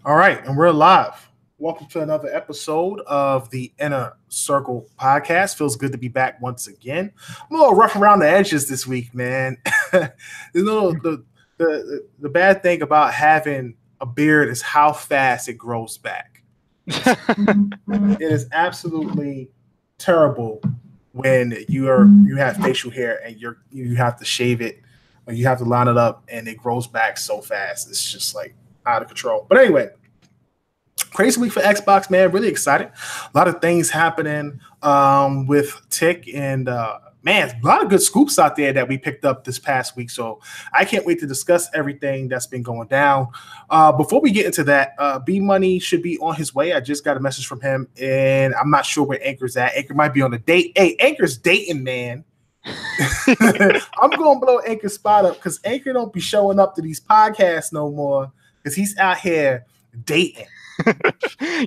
All right, and we're live. Welcome to another episode of the Inner Circle podcast. Feels good to be back once again. I'm a little rough around the edges this week, man. The bad thing about having a beard is how fast it grows back. It is absolutely terrible when you have facial hair and you have to shave it or you have to line it up and it grows back so fast. It's just like out of control. But anyway, crazy week for Xbox, man. Really excited. A lot of things happening with Tick and man, a lot of good scoops out there that we picked up this past week. So I can't wait to discuss everything that's been going down. Before we get into that, B Money should be on his way. I just got a message from him, and I'm not sure where Anchor's at. Anchor might be on a date. Hey, Anchor's dating, man. I'm going to blow Anchor's spot up because Anchor don't be showing up to these podcasts no more because he's out here dating.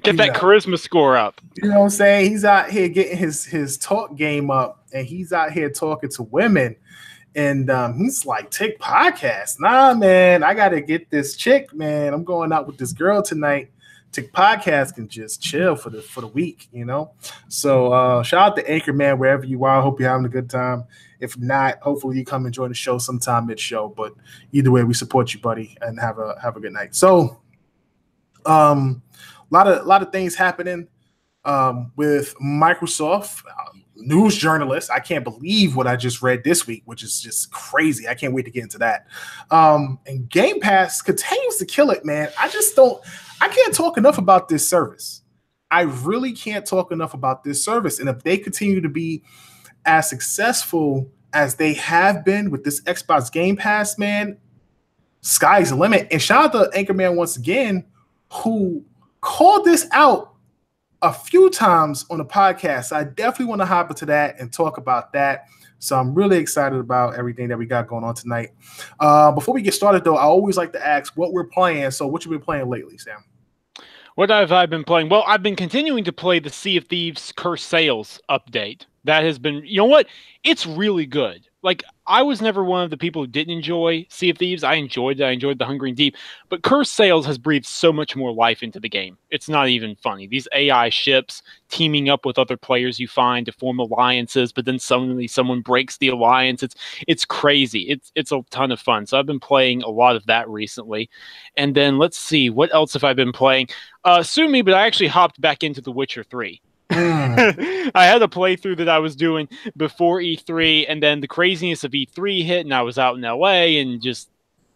Get that charisma score up. You know what I'm saying? He's out here getting his talk game up, and he's out here talking to women. And he's like, Tick podcast. Nah, man, I got to get this chick, man. I'm going out with this girl tonight. Tick podcast can just chill for the week, you know? So shout out to Anchor, man, wherever you are. I hope you're having a good time. If not, hopefully you come and join the show sometime mid-show. But either way, we support you, buddy, and have a good night. So a lot of things happening with Microsoft. News journalists, I can't believe what I just read this week, which is just crazy. I can't wait to get into that. And Gamepass continues to kill it, man. I can't talk enough about this service. I really can't talk enough about this service. And if they continue to be as successful as they have been with this Xbox Game Pass, man, sky's the limit. And shout out to Anchorman once again, who called this out a few times on the podcast. I definitely want to hop into that and talk about that. So I'm really excited about everything that we got going on tonight. Before we get started, though, I always like to ask what we're playing. So what you been playing lately, Sam? What have I been playing? Well, I've been continuing to play the Sea of Thieves Curse Sales update. That has been, you know what? It's really good. Like, I was never one of the people who didn't enjoy Sea of Thieves. I enjoyed it. I enjoyed the Hungry Deep. But Curse Sales has breathed so much more life into the game. It's not even funny. These AI ships teaming up with other players you find to form alliances, but then suddenly someone breaks the alliance. It's crazy. It's a ton of fun. So I've been playing a lot of that recently. And then let's see, what else have I been playing? Sue me, but I actually hopped back into The Witcher 3. I had a playthrough that I was doing before E3, and then the craziness of E3 hit, and I was out in LA, and just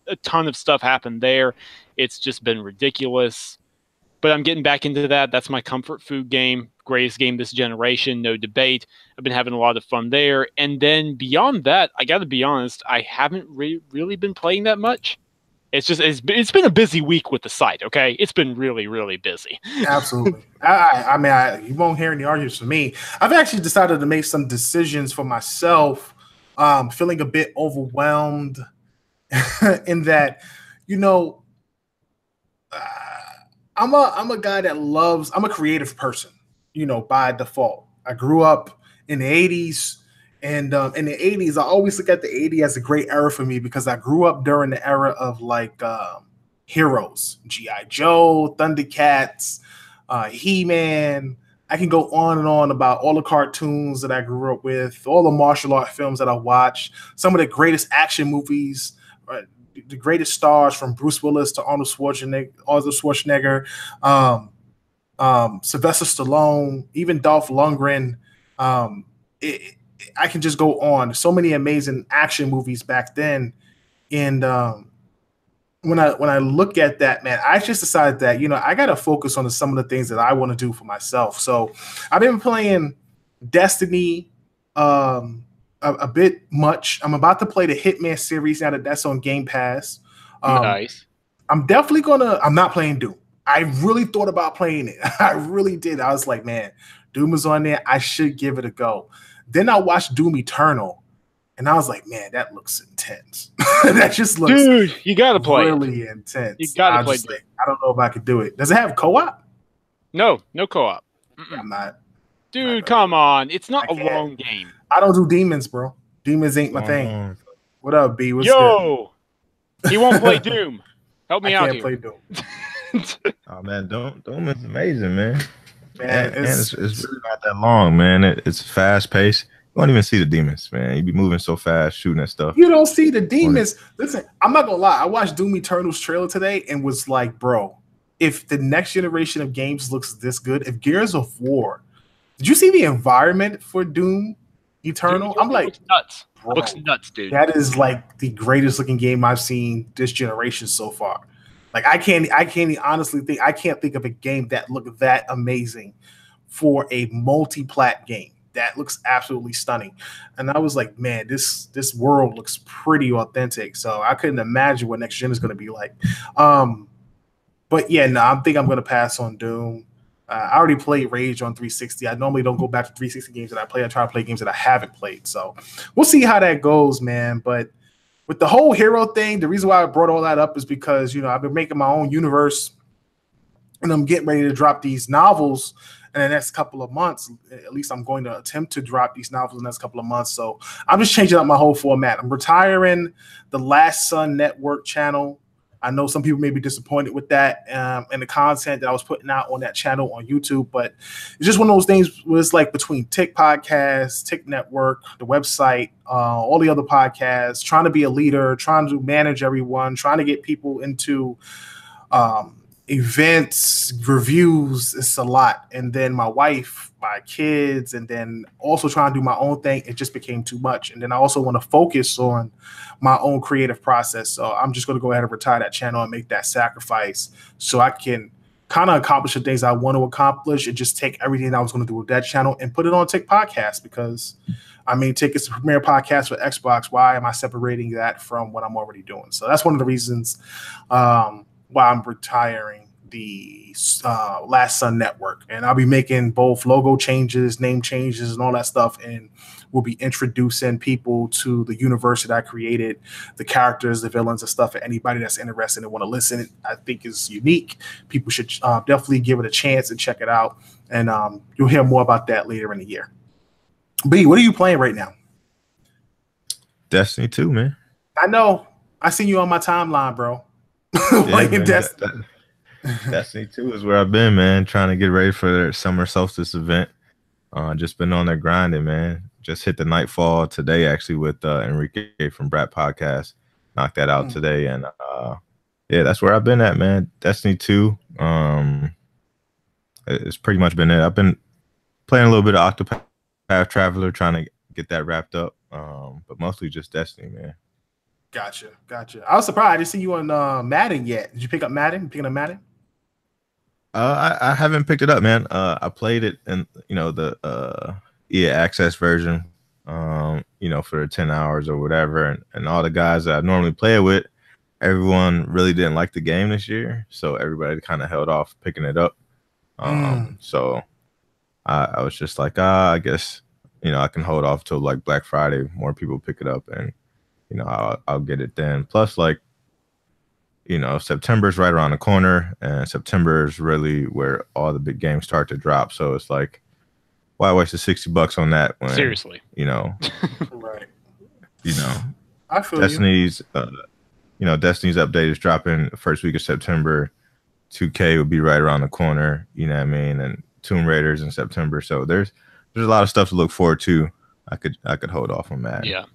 a ton of stuff happened there. It's just been ridiculous. But I'm getting back into that. That's my comfort food game. Greatest game this generation, no debate. I've been having a lot of fun there. And then beyond that, I got to be honest, I haven't really been playing that much. It's been a busy week with the site, okay? It's been really, really busy. Absolutely. I mean, you won't hear any arguments from me. I've actually decided to make some decisions for myself, feeling a bit overwhelmed in that, you know, I'm a guy that I'm a creative person, you know, by default. I grew up in the 80s. And in the 80s, I always look at the 80s as a great era for me because I grew up during the era of like heroes, G.I. Joe, Thundercats, He-Man. I can go on and on about all the cartoons that I grew up with, all the martial art films that I watched, some of the greatest action movies, the greatest stars from Bruce Willis to Arnold Schwarzenegger, Sylvester Stallone, even Dolph Lundgren. I can just go on. So many amazing action movies back then. And when I look at that, man, I just decided that, you know, I got to focus on some of the things that I want to do for myself. So I've been playing Destiny a bit much. I'm about to play the Hitman series now that's on Game Pass. Nice. I'm not playing Doom. I really thought about playing it. I really did. I was like, man, Doom is on there. I should give it a go. Then I watched Doom Eternal, and I was like, man, that looks intense. That just looks Dude, you gotta play really intense. You gotta play. Like, I don't know if I could do it. Does it have co-op? No co-op. I'm not. Dude, come on. It's not a long game. I don't do demons, bro. Demons ain't my thing. What up, B? What's Yo! Good? He won't play Doom. Help me out here. I can't play Doom. Oh man, Doom is amazing, man. Man, And it's really not that long, man. It's fast paced. You don't even see the demons, man. You be moving so fast, shooting at stuff. you don't see the demons. Listen, I'm not gonna lie. I watched Doom Eternal's trailer today and was like, bro, if the next generation of games looks this good, if Gears of War, did you see the environment for Doom Eternal? I'm like, looks nuts. bro, Looks nuts, dude. that is like the greatest looking game I've seen this generation so far. Like I can't honestly think I can't think of a game that looked that amazing for a multi-plat game. That looks absolutely stunning. And I was like, man, this world looks pretty authentic. So I couldn't imagine what next gen is going to be like. But yeah, no, I think I'm going to pass on Doom. I already played Rage on 360. I normally don't go back to 360 games that I play. I try to play games that I haven't played. So we'll see how that goes, man. But with the whole hero thing, the reason why I brought all that up is because, I've been making my own universe and I'm getting ready to drop these novels in the next couple of months. At least I'm going to attempt to drop these novels in the next couple of months. So I'm just changing up my whole format. I'm retiring the Last Sun Network channel. I know some people may be disappointed with that and the content that I was putting out on that channel on YouTube, but it's just one of those things where it's like between Tick Podcast, Tick Network, the website, all the other podcasts, trying to be a leader, trying to manage everyone, trying to get people into events, reviews. It's a lot. And then my wife, my kids, and then also trying to do my own thing. It just became too much. And then I also want to focus on my own creative process. So I'm just going to go ahead and retire that channel and make that sacrifice so I can kind of accomplish the things I want to accomplish and just take everything I was going to do with that channel and put it on Tick Podcast because Tick is the premier podcast for Xbox. Why am I separating that from what I'm already doing? So that's one of the reasons why I'm retiring the Last Sun Network. And I'll be making both logo changes, name changes, and all that stuff. And we'll be introducing people to the universe that I created, the characters, the villains, and stuff. And anybody that's interested and want to listen, I think is unique. People should definitely give it a chance and check it out. And you'll hear more about that later in the year. B, what are you playing right now? Destiny 2, man. I know. I seen you on my timeline, bro. Playing Destiny. Destiny 2 is where I've been, man, trying to get ready for the summer solstice event. Just been on there grinding, man. Just hit the Nightfall today, actually, with Enrique from Brat Podcast. Knocked that out today. And yeah, that's where I've been at, man. Destiny 2. It's pretty much been it. I've been playing a little bit of Octopath Traveler, trying to get that wrapped up. But mostly just Destiny, man. Gotcha. I was surprised I didn't see you on Madden yet. Did you pick up Madden? Picking up Madden? I haven't picked it up, man. I played it in the EA Access version, for 10 hours or whatever, and all the guys that I normally play it with, everyone really didn't like the game this year, so everybody kind of held off picking it up. So I was just like, I guess I can hold off till like Black Friday. More people pick it up, and I'll get it then. Plus, like, September's right around the corner, and September is really where all the big games start to drop. So it's like, why waste the $60 on that when seriously, right? I feel Destiny's, Destiny's update is dropping the first week of September. 2K will be right around the corner. You know what I mean? And Tomb Raiders in September. So there's a lot of stuff to look forward to. I could hold off on that. Yeah.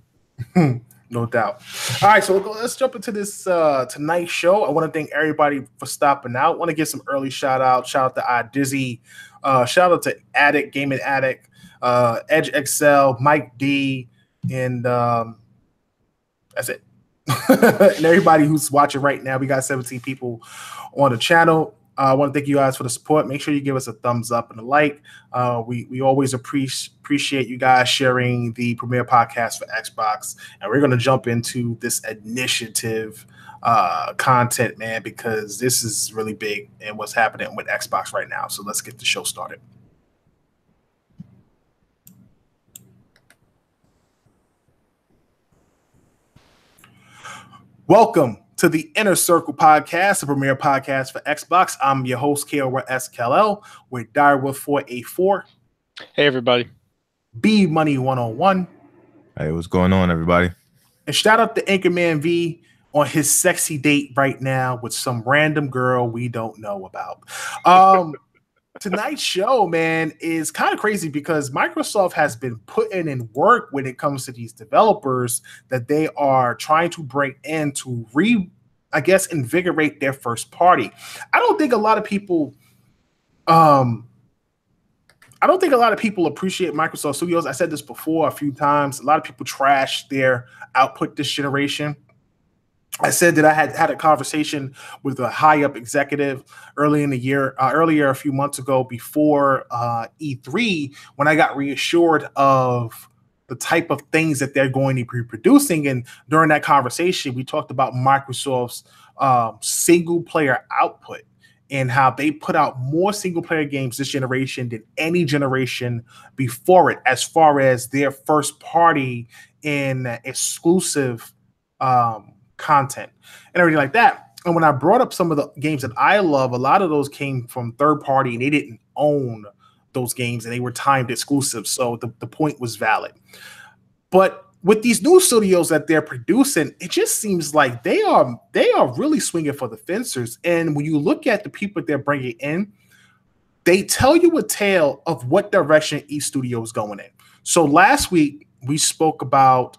No doubt. All right, so let's jump into this tonight's show. I want to thank everybody for stopping out. I want to give some early shout out to iDizzy, shout out to Addict, Gaming Addict, Edge XL, Mike D, and that's it. And everybody who's watching right now, we got 17 people on the channel. I want to thank you guys for the support. Make sure you give us a thumbs up and a like. We always appreciate you guys sharing the premiere podcast for Xbox. And we're going to jump into this initiative content, man, because this is really big and what's happening with Xbox right now. So let's get the show started. Welcome to the Inner Circle Podcast, the premier podcast for Xbox. I'm your host, KLSKLL, with Direwolf 484. Hey, everybody. B Money 101. Hey, what's going on, everybody? And shout out to Anchorman V on his sexy date right now with some random girl we don't know about. Tonight's show, man, is kind of crazy because Microsoft has been putting in work when it comes to these developers that they are trying to bring in to invigorate their first party. I don't think a lot of people appreciate Microsoft Studios. I said this before a few times. A lot of people trash their output this generation. I said that I had a conversation with a high up executive earlier a few months ago before E3, when I got reassured of the type of things that they're going to be producing. And during that conversation, we talked about Microsoft's single player output and how they put out more single player games this generation than any generation before it, as far as their first party and exclusive content and everything like that. And when I brought up some of the games that I love, a lot of those came from third party and they didn't own those games and they were timed exclusive. So the point was valid. But with these new studios that they're producing, it just seems like they are really swinging for the fences. And when you look at the people they're bringing in, they tell you a tale of what direction each studio is going in. So last week we spoke about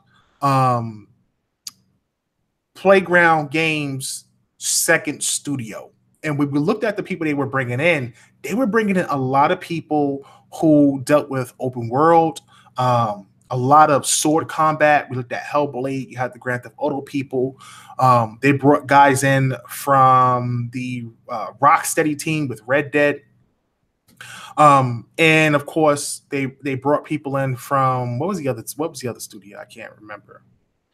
Playground Games' second studio. And when we looked at the people they were bringing in a lot of people who dealt with open world, a lot of sword combat. We looked at Hellblade. You had the Grand Theft Auto people. They brought guys in from the Rocksteady team with Red Dead. And of course, they brought people in from what was the other studio? I can't remember.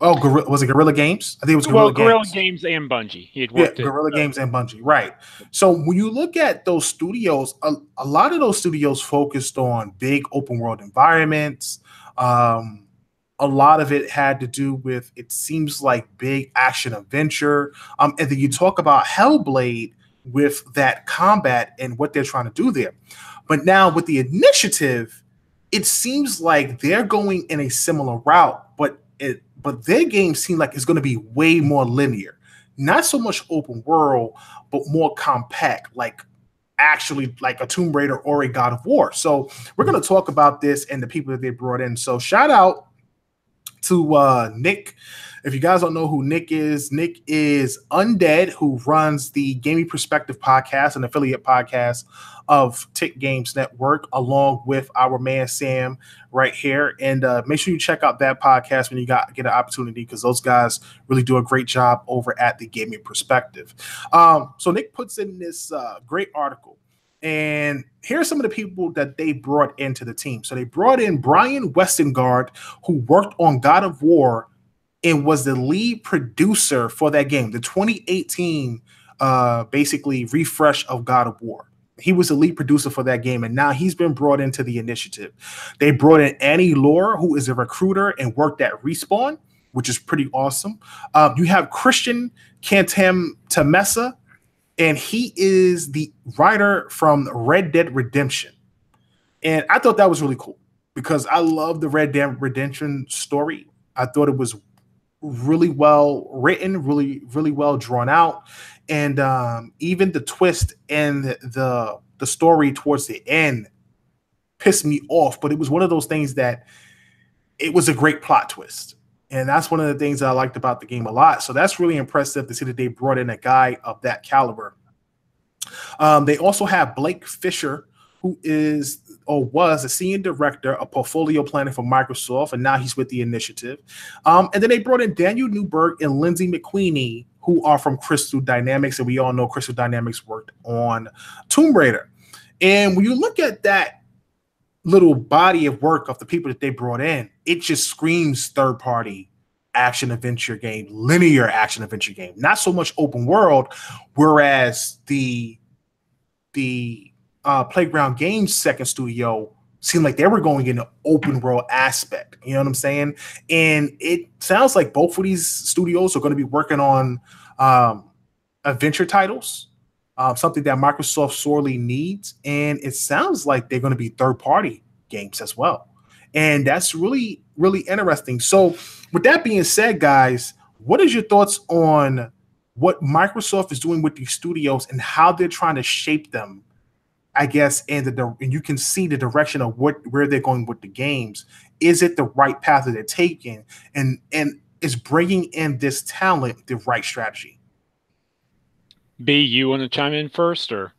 Oh, was it Guerrilla Games? I think it was Guerrilla Games and Bungie. Guerrilla Games and Bungie, right. So when you look at those studios, a lot of those studios focused on big open world environments. A lot of it had to do with, it seems like, big action adventure. And then you talk about Hellblade with that combat and what they're trying to do there. But now with the initiative, it seems like they're going in a similar route, but their game seems like it's going to be way more linear. Not so much open world, but more compact, like actually like a Tomb Raider or a God of War. So we're going to talk about this and the people that they brought in. So shout out to Nick. If you guys don't know who Nick is Undead, who runs the Gaming Perspective podcast, an affiliate podcast of Tick Games Network, along with our man Sam right here. And make sure you check out that podcast when you get an opportunity, because those guys really do a great job over at the Gaming Perspective. So Nick puts in this great article. And here's some of the people that they brought into the team. So they brought in Brian Westengard, who worked on God of War and was the lead producer for that game, the 2018 basically refresh of God of War. He was the lead producer for that game, and now he's been brought into the initiative. They brought in Annie Lore, who is a recruiter and worked at Respawn, which is pretty awesome. You have Christian Cantam-Tamesa, and he is the writer from Red Dead Redemption. And I thought that was really cool because I love the Red Dead Redemption story. I thought it was really well written, really, really well drawn out. And even the twist and the story towards the end pissed me off. But it was one of those things that it was a great plot twist. And that's one of the things that I liked about the game a lot. So that's really impressive to see that they brought in a guy of that caliber. They also have Blake Fisher, who is or was a senior director of portfolio planning for Microsoft, and now he's with the initiative. And then they brought in Daniel Newberg and Lindsay McQueenie, who are from Crystal Dynamics, and we all know Crystal Dynamics worked on Tomb Raider. And when you look at that little body of work of the people that they brought in, it just screams third-party action adventure game, linear action adventure game, not so much open world, whereas the Playground Games second studio seemed like they were going in the open world aspect. You know what I'm saying? And it sounds like both of these studios are going to be working on adventure titles, something that Microsoft sorely needs. And it sounds like they're going to be third-party games as well. And that's really, really interesting. So with that being said, guys, What is your thoughts on what Microsoft is doing with these studios and how they're trying to shape them, I guess, and you can see the direction of where they're going with the games. Is it the right path that they're taking, and is bringing in this talent the right strategy? B, you want to chime in first, or?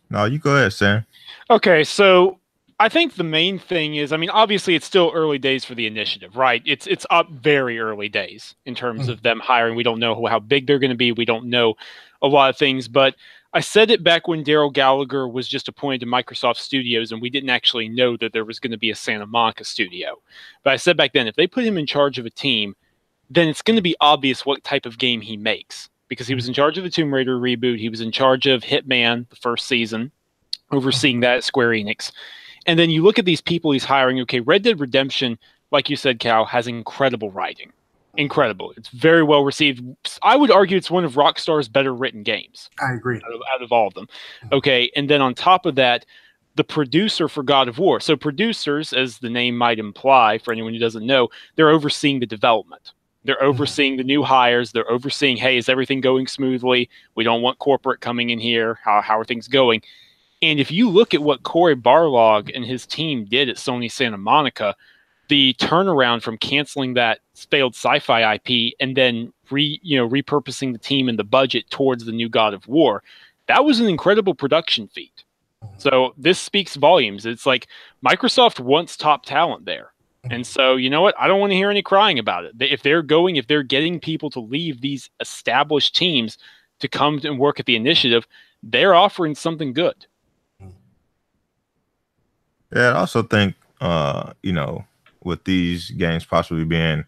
No, you go ahead, Sam. Okay, so I think the main thing is, I mean, obviously it's still early days for the initiative, right? It's up very early days in terms of them hiring. We don't know how big they're going to be. We don't know a lot of things, but I said it back when Daryl Gallagher was just appointed to Microsoft Studios, and we didn't actually know that there was going to be a Santa Monica studio. But I said back then, if they put him in charge of a team, then it's going to be obvious what type of game he makes, because he was in charge of the Tomb Raider reboot. He was in charge of Hitman, the first season, overseeing that at Square Enix. And then you look at these people he's hiring. Okay, Red Dead Redemption, like you said, Cal, has incredible writing. Incredible. It's very well received. I would argue it's one of Rockstar's better written games. I agree. Out of all of them. Okay, and then on top of that, the producer for God of War. So producers, as the name might imply, for anyone who doesn't know, they're overseeing the development. They're overseeing the new hires. They're overseeing, hey, is everything going smoothly? We don't want corporate coming in here. How are things going? And if you look at what Cory Barlog and his team did at Sony Santa Monica, the turnaround from canceling that failed sci-fi IP and then repurposing the team and the budget towards the new God of War, that was an incredible production feat. So this speaks volumes. It's like Microsoft wants top talent there. And so, you know what? I don't want to hear any crying about it. If they're getting people to leave these established teams to come and work at the initiative, they're offering something good. Yeah, I also think, with these games possibly being,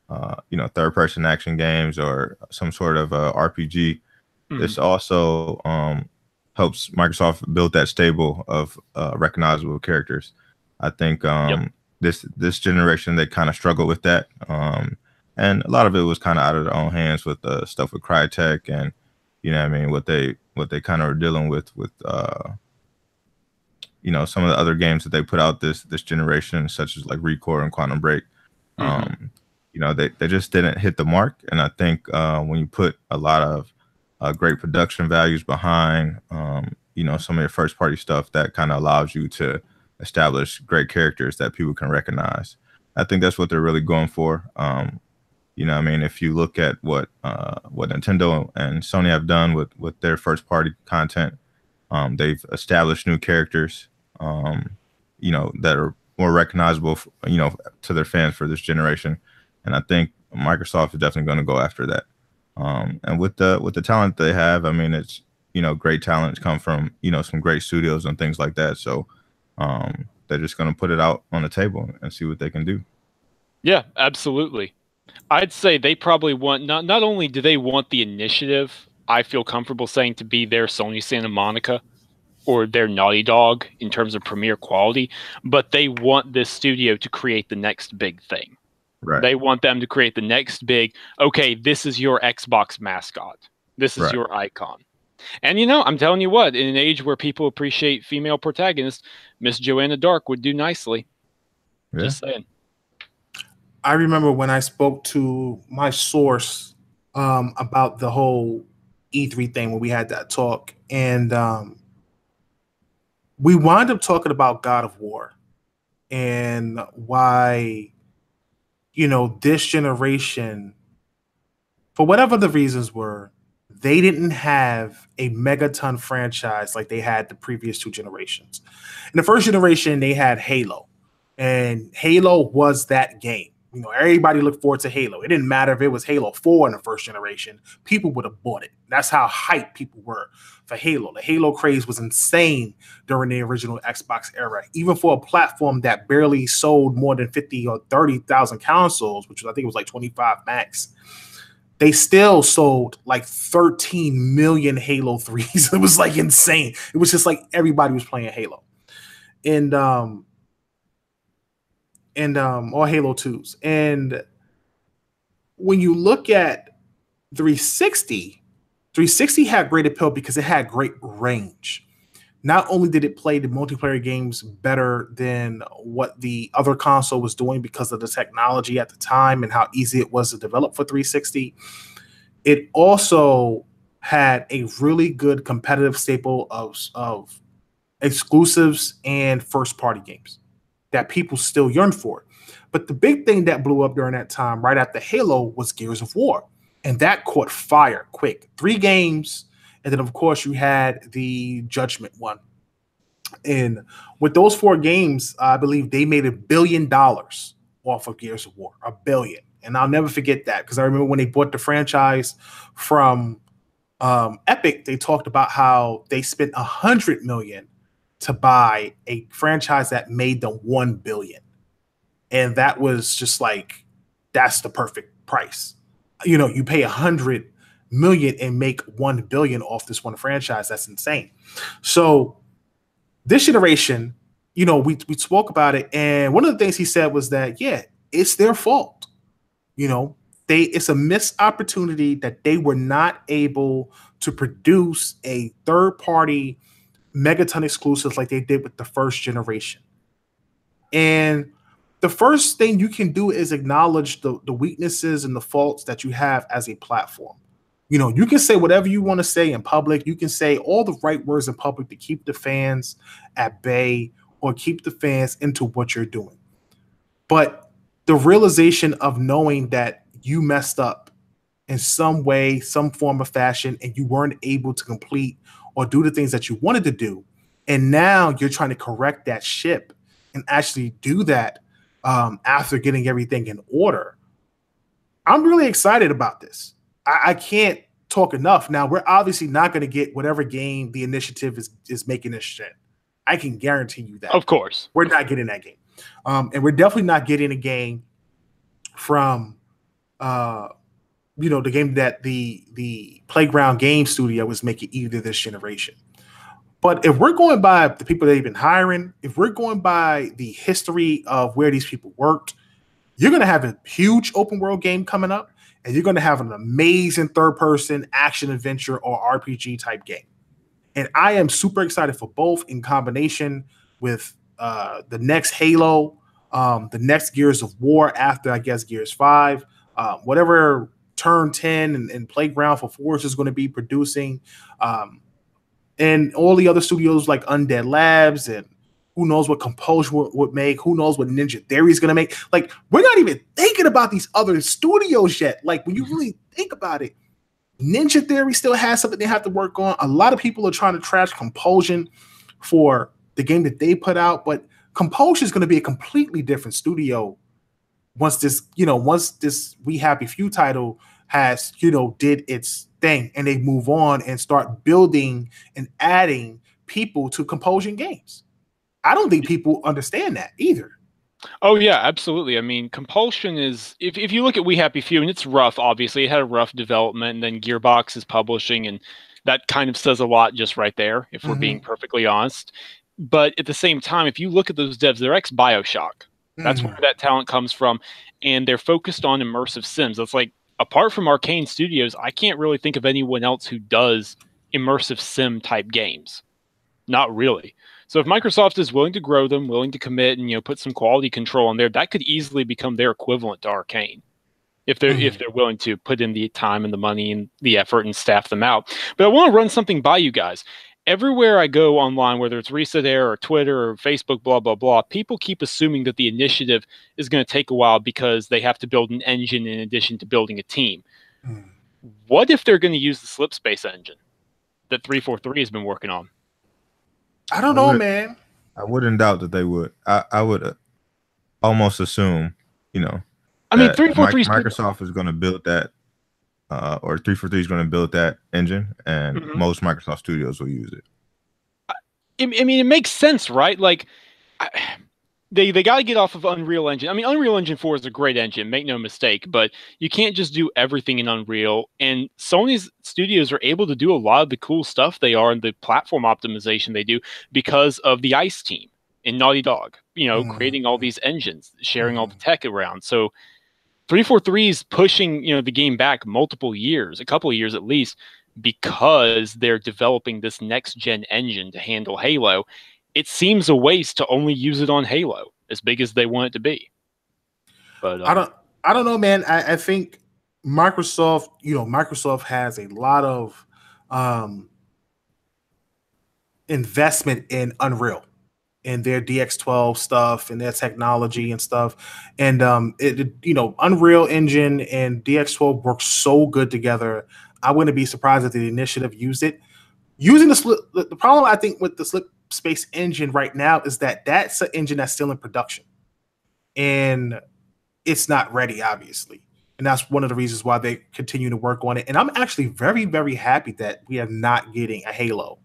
third-person action games or some sort of RPG, this also helps Microsoft build that stable of recognizable characters. I think this generation, they kind of struggled with that, and a lot of it was kind of out of their own hands with stuff with Crytek and what they kind of are dealing with some of the other games that they put out this generation, such as like Recore and Quantum Break. They just didn't hit the mark. And I think when you put a lot of great production values behind, some of your first party stuff, that kind of allows you to establish great characters that people can recognize. I think that's what they're really going for. If you look at what Nintendo and Sony have done with their first party content, they've established new characters, that are more recognizable, to their fans for this generation. And I think Microsoft is definitely going to go after that. And with the talent they have, it's, great talent come from, some great studios and things like that. So they're just going to put it out on the table and see what they can do. Yeah, absolutely. I'd say they probably want, not only do they want the initiative, I feel comfortable saying, to be their Sony Santa Monica or their Naughty Dog in terms of premiere quality, but they want this studio to create the next big thing. Right. They want them to create the next big, okay, this is your Xbox mascot. This is your icon. And, I'm telling you what, in an age where people appreciate female protagonists, Miss Joanna Dark would do nicely. Yeah. Just saying. I remember when I spoke to my source about the whole E3 thing when we had that talk, and we wound up talking about God of War and why, this generation, for whatever the reasons were, they didn't have a megaton franchise like they had the previous two generations. In the first generation, they had Halo, and Halo was that game. Everybody looked forward to Halo. It didn't matter if it was Halo 4 in the first generation. People would have bought it. That's how hyped people were for Halo. The Halo craze was insane during the original Xbox era. Even for a platform that barely sold more than 50 or 30,000 consoles, which I think was like 25 max, they still sold like 13 million Halo 3s. It was like insane. It was just like everybody was playing Halo. And or Halo 2s. And when you look at 360 had great appeal because it had great range. not only did it play the multiplayer games better than what the other console was doing because of the technology at the time and how easy it was to develop for 360, it also had a really good competitive staple of exclusives and first-party games that people still yearn for. But the big thing that blew up during that time, right after Halo, was Gears of War. And that caught fire quick. 3 games, and then, of course, you had the Judgment one. And with those 4 games, I believe they made $1 billion off of Gears of War. $1 billion. And I'll never forget that, because I remember when they bought the franchise from Epic, they talked about how they spent $100 million to buy a franchise that made them $1 billion. And that was just like, that's the perfect price. You know, you pay $100 million and make $1 billion off this one franchise. That's insane. So this generation, you know, we spoke about it, and one of the things he said was that, yeah, it's their fault. You know, it's a missed opportunity that they were not able to produce a third-party Megaton exclusive like they did with the first generation. And the first thing you can do is acknowledge the weaknesses and the faults that you have as a platform. You know, you can say whatever you want to say in public. You can say all the right words in public to keep the fans at bay or keep the fans into what you're doing. But the realization of knowing that you messed up in some way, some form of fashion, and you weren't able to complete or do the things that you wanted to do, and now you're trying to correct that ship and actually do that after getting everything in order. I'm really excited about this. I can't talk enough. Now, we're obviously not going to get whatever game the initiative is making this shit. I can guarantee you that. Of course. We're not getting that game. And we're definitely not getting a game from, you know, the game that the Playground Game Studio is making either this generation. But if we're going by the people they've been hiring, if we're going by the history of where these people worked, you're going to have a huge open world game coming up, and you're going to have an amazing third-person action adventure or RPG type game. And I am super excited for both in combination with the next Halo, the next Gears of War after, I guess, Gears 5, whatever Turn 10 and Playground for Force is going to be producing, and all the other studios like Undead Labs, and who knows what Compulsion would make, who knows what Ninja Theory is going to make. Like, we're not even thinking about these other studios yet. Like, when you really think about it, Ninja Theory still has something they have to work on. A lot of people are trying to trash Compulsion for the game that they put out, but Compulsion is going to be a completely different studio once this We Happy Few title has, did its thing, and they move on and start building and adding people to Compulsion games. I don't think people understand that either. Oh, yeah, absolutely. I mean, Compulsion is, if you look at We Happy Few, and it's rough, obviously, it had a rough development, and then Gearbox is publishing, and that kind of says a lot just right there, if we're being perfectly honest. But at the same time, if you look at those devs, they're ex-Bioshock. That's where that talent comes from, and they're focused on immersive sims. That's like, apart from Arcane Studios, I can't really think of anyone else who does immersive sim type games. Not really. So if Microsoft is willing to grow them, willing to commit and put some quality control on there, that could easily become their equivalent to Arcane. If they're willing to put in the time and the money and the effort and staff them out. But I want to run something by you guys. Everywhere I go online, whether it's Reset Air or Twitter or Facebook, blah, blah, blah, people keep assuming that the initiative is going to take a while because they have to build an engine in addition to building a team. What if they're going to use the Slipspace engine that 343 has been working on? I don't know, man. I wouldn't doubt that they would. I would almost assume, I mean, 343 Microsoft is going to build that, or 343 is going to build that engine, and most Microsoft studios will use it. I mean, it makes sense, right? Like, they got to get off of Unreal Engine. I mean, Unreal Engine 4 is a great engine, make no mistake, but you can't just do everything in Unreal. And Sony's studios are able to do a lot of the cool stuff they are and the platform optimization they do because of the ICE team in Naughty Dog, creating all these engines, sharing all the tech around. So 343 is pushing, the game back multiple years, a couple of years at least, because they're developing this next-gen engine to handle Halo, it seems a waste to only use it on Halo, as big as they want it to be. But I don't know, man. I think Microsoft, Microsoft has a lot of investment in Unreal and their DX12 stuff and their technology and stuff. And Unreal Engine and DX12 work so good together. I wouldn't be surprised if the initiative used it. Using the problem I think with the Slip Space engine right now is that that's an engine that's still in production. And it's not ready, obviously. And that's one of the reasons why they continue to work on it. And I'm actually very, very happy that we are not getting a Halo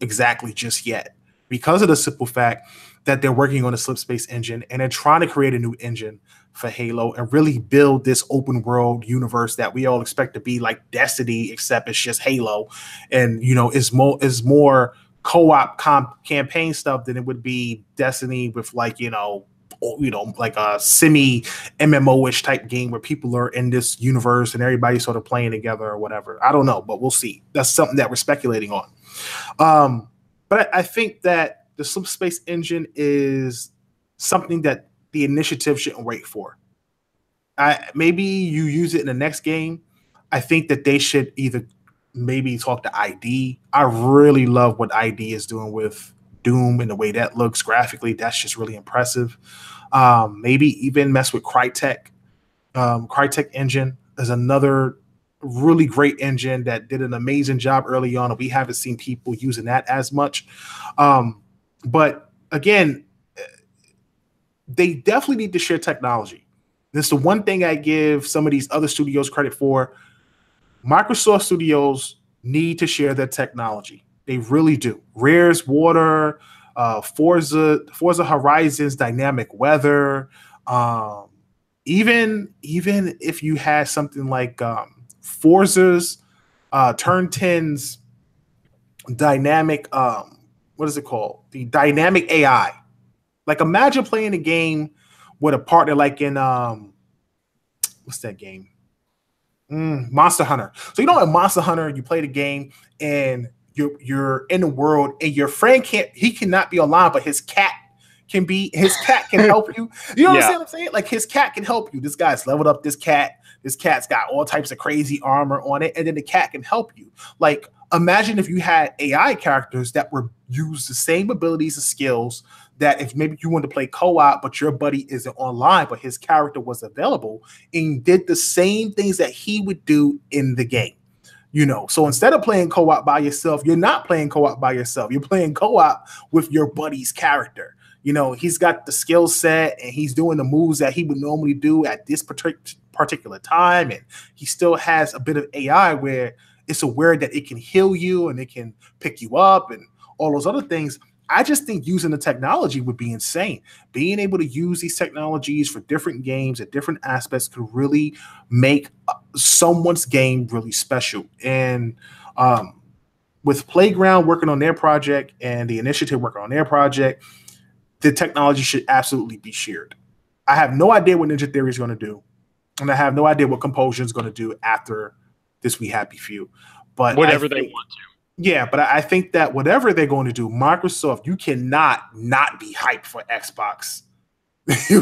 exactly just yet, because of the simple fact that they're working on a Slip Space engine and they're trying to create a new engine for Halo and really build this open world universe that we all expect to be like Destiny, except it's just Halo. And, is more co-op campaign stuff than it would be Destiny with like a semi MMO-ish type game where people are in this universe and everybody's sort of playing together or whatever. I don't know, but we'll see. That's something that we're speculating on. But I think that the Slip Space engine is something that the initiative shouldn't wait for. Maybe you use it in the next game. I think that they should either maybe talk to ID. I really love what ID is doing with Doom and the way that looks graphically. That's just really impressive. Maybe even mess with Crytek. Crytek engine is another really great engine that did an amazing job early on, and we haven't seen people using that as much. But again, they definitely need to share technology. This is the one thing I give some of these other studios credit for. Microsoft Studios need to share their technology. They really do. Rare's Water, Forza Horizon's dynamic weather, even if you had something like Forza's Turn 10's dynamic, what is it called? The dynamic AI. Like, imagine playing a game with a partner like in what's that game? Monster Hunter. So in Monster Hunter, you play the game and you're in the world and your friend cannot be online, but his cat can help you. You know what I'm saying? Like, his cat can help you. This guy's leveled up this cat. This cat's got all types of crazy armor on it, and then the cat can help you. Like, imagine if you had AI characters that were use the same abilities and skills, that if maybe you wanted to play co-op, but your buddy isn't online, but his character was available and did the same things that he would do in the game. So instead of playing co-op by yourself, you're not playing co-op by yourself. You're playing co-op with your buddy's character. He's got the skill set and he's doing the moves that he would normally do at this particular time. And he still has a bit of AI where it's aware that it can heal you and it can pick you up and all those other things. I just think using the technology would be insane. Being able to use these technologies for different games at different aspects could really make someone's game really special. And with Playground working on their project and the initiative working on their project, the technology should absolutely be shared. I have no idea what Ninja Theory is going to do, and I have no idea what Compulsion is going to do after this We Happy Few. But whatever they want to. Yeah, but I think that whatever they're going to do, Microsoft, you cannot not be hyped for Xbox.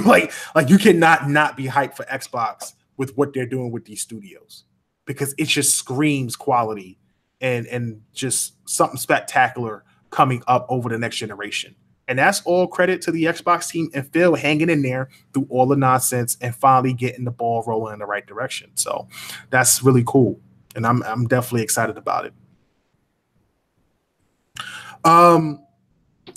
like you cannot not be hyped for Xbox with what they're doing with these studios, because it just screams quality and just something spectacular coming up over the next generation. And that's all credit to the Xbox team and Phil hanging in there through all the nonsense and finally getting the ball rolling in the right direction. So that's really cool, and I'm definitely excited about it.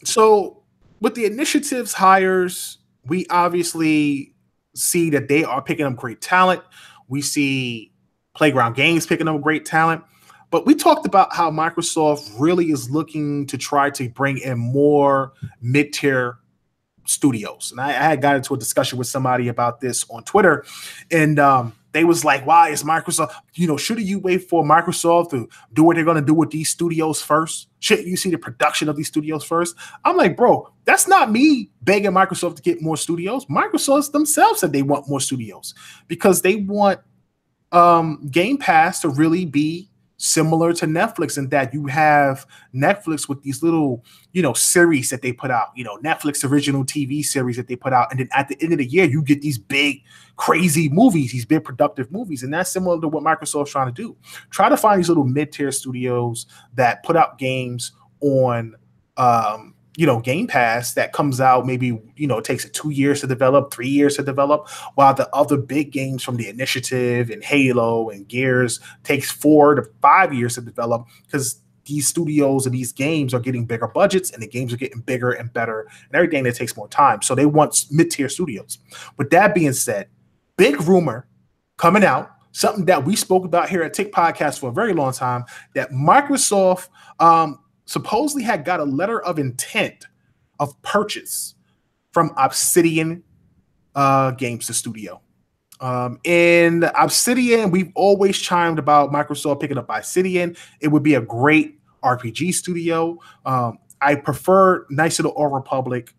So with the initiatives hires, we obviously see that they are picking up great talent. We see Playground Games picking up great talent, but we talked about how Microsoft really is looking to try to bring in more mid-tier studios. And I had got into a discussion with somebody about this on Twitter, and they was like, why is Microsoft, shouldn't you wait for Microsoft to do what they're going to do with these studios first? Shouldn't you see the production of these studios first? I'm like, bro, that's not me begging Microsoft to get more studios. Microsoft themselves said they want more studios because they want Game Pass to really be similar to Netflix in that you have Netflix with these little, series that they put out, Netflix original TV series that they put out. And then at the end of the year, you get these big, crazy movies, these big productive movies. And that's similar to what Microsoft's trying to do. Try to find these little mid-tier studios that put out games on, Game Pass that comes out maybe, it takes 2 years to develop, 3 years to develop, while the other big games from the Initiative and Halo and Gears takes 4 to 5 years to develop because these studios and these games are getting bigger budgets and the games are getting bigger and better and everything that takes more time. So they want mid-tier studios. With that being said, big rumor coming out, something that we spoke about here at Tick Podcast for a very long time, that Microsoft supposedly had got a letter of intent of purchase from Obsidian Games, the studio. In Obsidian, we've always chimed about Microsoft picking up Obsidian. It would be a great RPG studio. I prefer Knights of the Old Republic,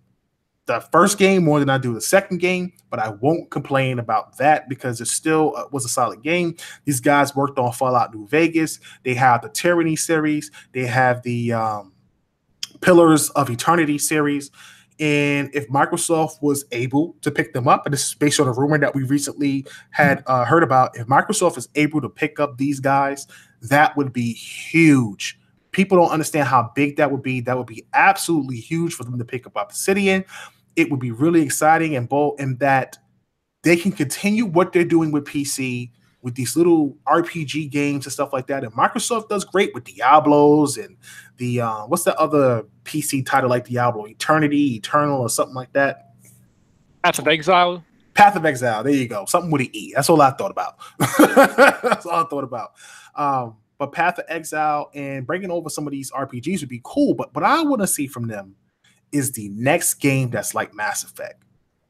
the first game, more than I do the second game, but I won't complain about that because it still was a solid game. These guys worked on Fallout New Vegas. They have the Tyranny series. They have the Pillars of Eternity series. And if Microsoft was able to pick them up, and this is based on a rumor that we recently had heard about, if Microsoft is able to pick up these guys, that would be huge. People don't understand how big that would be. That would be absolutely huge for them to pick up Obsidian. It would be really exciting and bold in that they can continue what they're doing with PC, with these little RPG games and stuff like that. And Microsoft does great with Diablos and the, what's the other PC title like Diablo? Eternal, or something like that. Path of Exile. Path of Exile. There you go. Something with an E. That's all I thought about. That's all I thought about. But Path of Exile and bringing over some of these RPGs would be cool. But what I want to see from them is the next game that's like Mass Effect.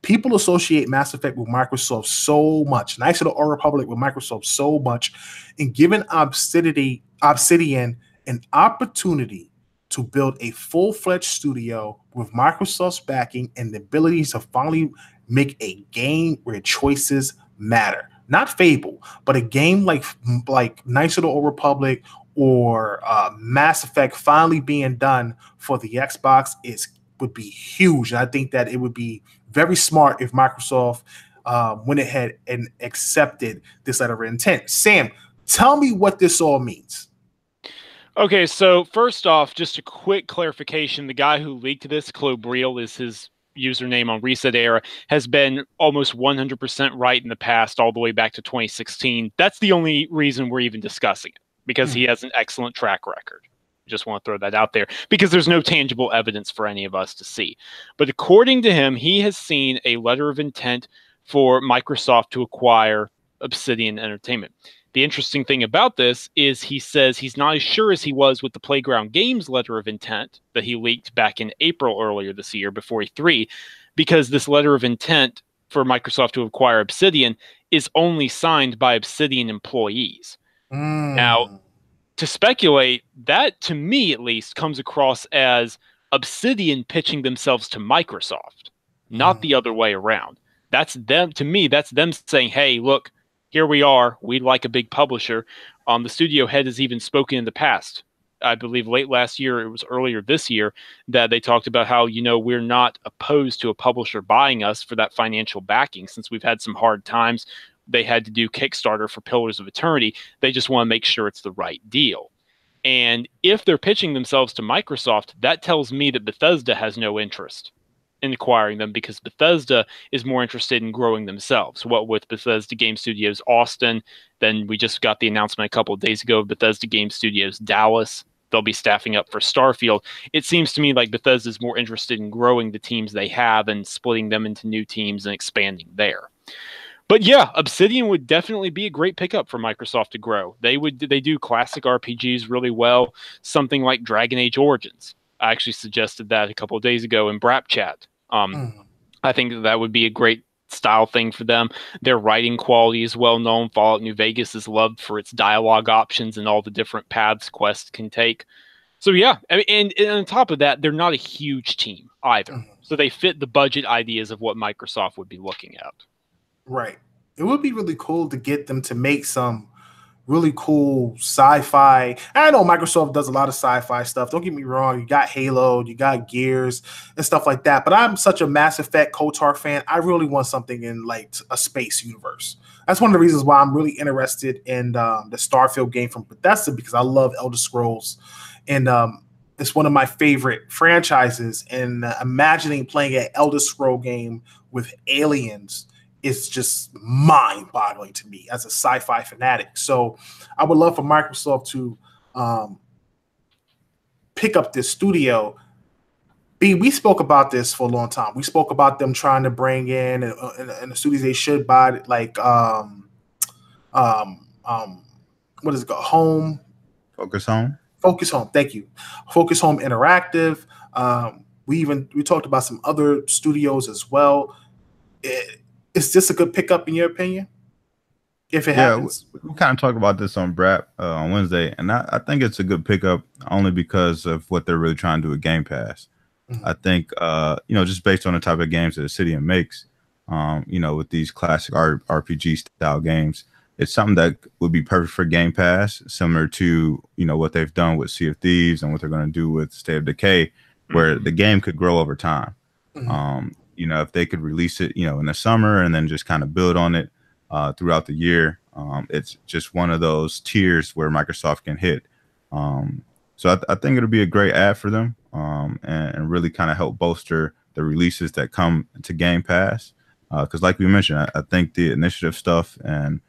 People associate Mass Effect with Microsoft so much, Knights of the Old Republic with Microsoft so much, and giving Obsidian an opportunity to build a full-fledged studio with Microsoft's backing and the ability to finally make a game where choices matter. Not Fable, but a game like Knights of the Old Republic or Mass Effect finally being done for the Xbox would be huge. And I think that it would be very smart if Microsoft went ahead and accepted this letter of intent. Sam, tell me what this all means. Okay, so first off, just a quick clarification. The guy who leaked this, Clobriel is his username on Reset Era, has been almost 100% right in the past, all the way back to 2016. That's the only reason we're even discussing it, because he has an excellent track record. Just want to throw that out there because there's no tangible evidence for any of us to see. But according to him, he has seen a letter of intent for Microsoft to acquire Obsidian Entertainment. The interesting thing about this is he says he's not as sure as he was with the Playground Games letter of intent that he leaked back in April earlier this year before E3, because this letter of intent for Microsoft to acquire Obsidian is only signed by Obsidian employees. Now, to speculate, that to me at least comes across as Obsidian pitching themselves to Microsoft, not the other way around. That's them. To me, that's them saying, hey, look, here we are. We'd like a big publisher. The studio head has even spoken in the past. I believe late last year, it was earlier this year, that they talked about how, we're not opposed to a publisher buying us for that financial backing. Since we've had some hard times, they had to do Kickstarter for Pillars of Eternity. They just want to make sure it's the right deal. And if they're pitching themselves to Microsoft, that tells me that Bethesda has no interest in acquiring them, because Bethesda is more interested in growing themselves. What with Bethesda Game Studios Austin, then we just got the announcement a couple of days ago of Bethesda Game Studios Dallas. They'll be staffing up for Starfield. It seems to me like Bethesda is more interested in growing the teams they have and splitting them into new teams and expanding there. But yeah, Obsidian would definitely be a great pickup for Microsoft to grow. They do classic RPGs really well, something like Dragon Age Origins. I actually suggested that a couple of days ago in Brap Chat. I think that would be a great style thing for them. Their writing quality is well known. Fallout New Vegas is loved for its dialogue options and all the different paths quests can take. So yeah, and on top of that, they're not a huge team either. So they fit the budget ideas of what Microsoft would be looking at. Right. It would be really cool to get them to make some really cool sci-fi. I know Microsoft does a lot of sci-fi stuff. Don't get me wrong. You got Halo, you got Gears and stuff like that. But I'm such a Mass Effect KOTOR fan. I really want something in like a space universe. That's one of the reasons why I'm really interested in the Starfield game from Bethesda, because I love Elder Scrolls, and it's one of my favorite franchises. And imagining playing an Elder Scroll game with aliens is just mind-boggling to me as a sci-fi fanatic. So I would love for Microsoft to pick up this studio. We spoke about this for a long time. We spoke about them trying to bring in and the studios they should buy, like what is it called? Focus Home. Focus Home. Thank you. Focus Home Interactive. We talked about some other studios as well. Is this a good pickup in your opinion? If it happens, we kind of talked about this on BRAP on Wednesday, and I think it's a good pickup only because of what they're really trying to do with Game Pass. I think just based on the type of games that Obsidian makes, with these classic RPG style games, it's something that would be perfect for Game Pass, similar to what they've done with Sea of Thieves and what they're going to do with State of Decay, where the game could grow over time. If they could release it, in the summer and then just kind of build on it throughout the year, it's just one of those tiers where Microsoft can hit. So I think it'll be a great ad for them, and really kind of help bolster the releases that come to Game Pass. Because like we mentioned, I think the initiative stuff and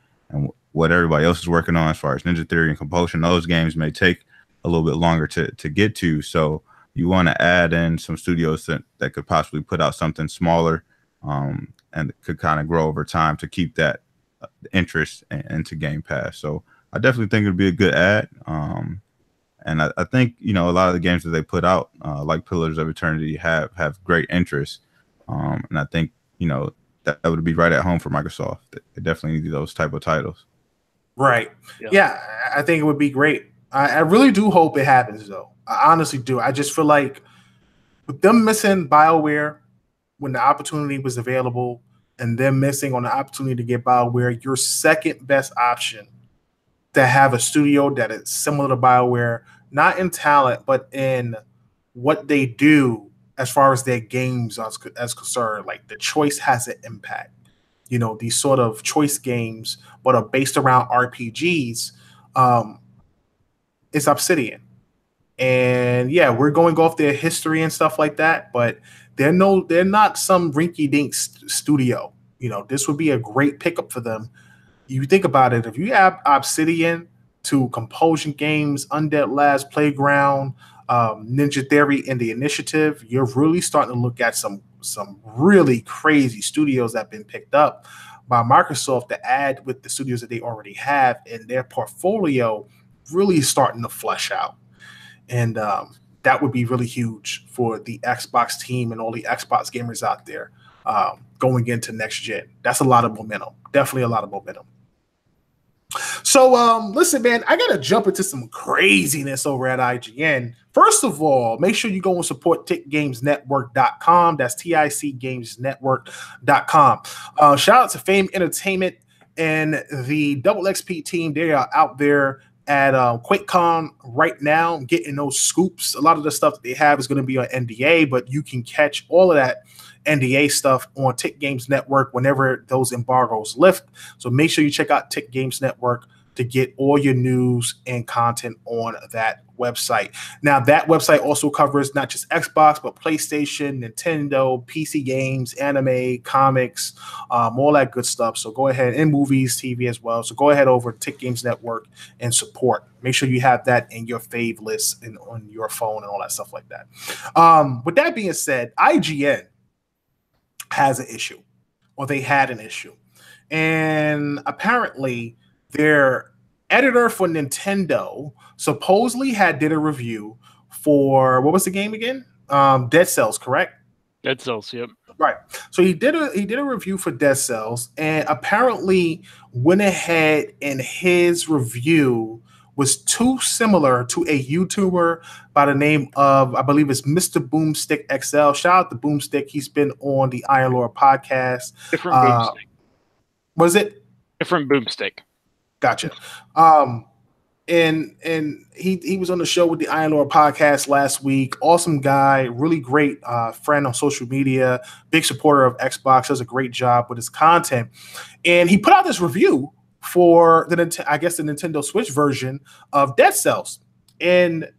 what everybody else is working on as far as Ninja Theory and Compulsion, those games may take a little bit longer to get to. So you want to add in some studios that could possibly put out something smaller, and could kind of grow over time to keep that interest into Game Pass. So I definitely think it'd be a good ad. And I think, a lot of the games that they put out, like Pillars of Eternity, have great interest. And I think, that would be right at home for Microsoft. They definitely need those type of titles. Right. Yeah, I think it would be great. I really do hope it happens, though. I honestly do. I just feel like with them missing BioWare when the opportunity was available, and them missing on the opportunity to get BioWare, your second best option to have a studio that is similar to BioWare, not in talent, but in what they do as far as their games as concerned. Like, the choice has an impact. These sort of choice games, but are based around RPGs, it's Obsidian. And yeah, we're going off their history and stuff like that, but they're not some rinky-dink studio. This would be a great pickup for them. You think about it, if you add Obsidian to Compulsion Games, Undead Labs, Playground, Ninja Theory, and The Initiative, you're really starting to look at some really crazy studios that have been picked up by Microsoft to add with the studios that they already have, and their portfolio really starting to flesh out. And that would be really huge for the Xbox team and all the Xbox gamers out there going into next gen. That's a lot of momentum. Definitely a lot of momentum. So listen, man, I got to jump into some craziness over at IGN. First of all, make sure you go and support TickGamesNetwork.com. That's TICGamesNetwork.com. Shout out to Fame Entertainment and the Double XP team. They are out there at QuakeCon right now, getting those scoops. A lot of the stuff that they have is going to be on NDA, but you can catch all of that NDA stuff on Tick Games Network whenever those embargoes lift. So make sure you check out Tick Games Network to get all your news and content on that website. Now, that website also covers not just Xbox, but PlayStation, Nintendo, PC games, anime, comics, all that good stuff. So go ahead, and movies, TV as well. So go ahead over to Tick Games Network and support. Make sure you have that in your fave list and on your phone and all that stuff like that. With that being said, IGN has an issue, or they had an issue. And apparently their editor for Nintendo supposedly did a review for, what was the game again? Dead Cells, correct? Dead Cells, yep. Right. So he did a review for Dead Cells, and apparently went ahead, and his review was too similar to a YouTuber by the name of, I believe it's Mr. Boomstick XL. Shout out to Boomstick. He's been on the Iron Lord podcast. Different Boomstick. Was it? Different Boomstick. Gotcha. And he was on the show with the Iron Lord podcast last week. Awesome guy, really great friend on social media, big supporter of Xbox, does a great job with his content. And he put out this review for the Nintendo Switch version of Dead Cells. And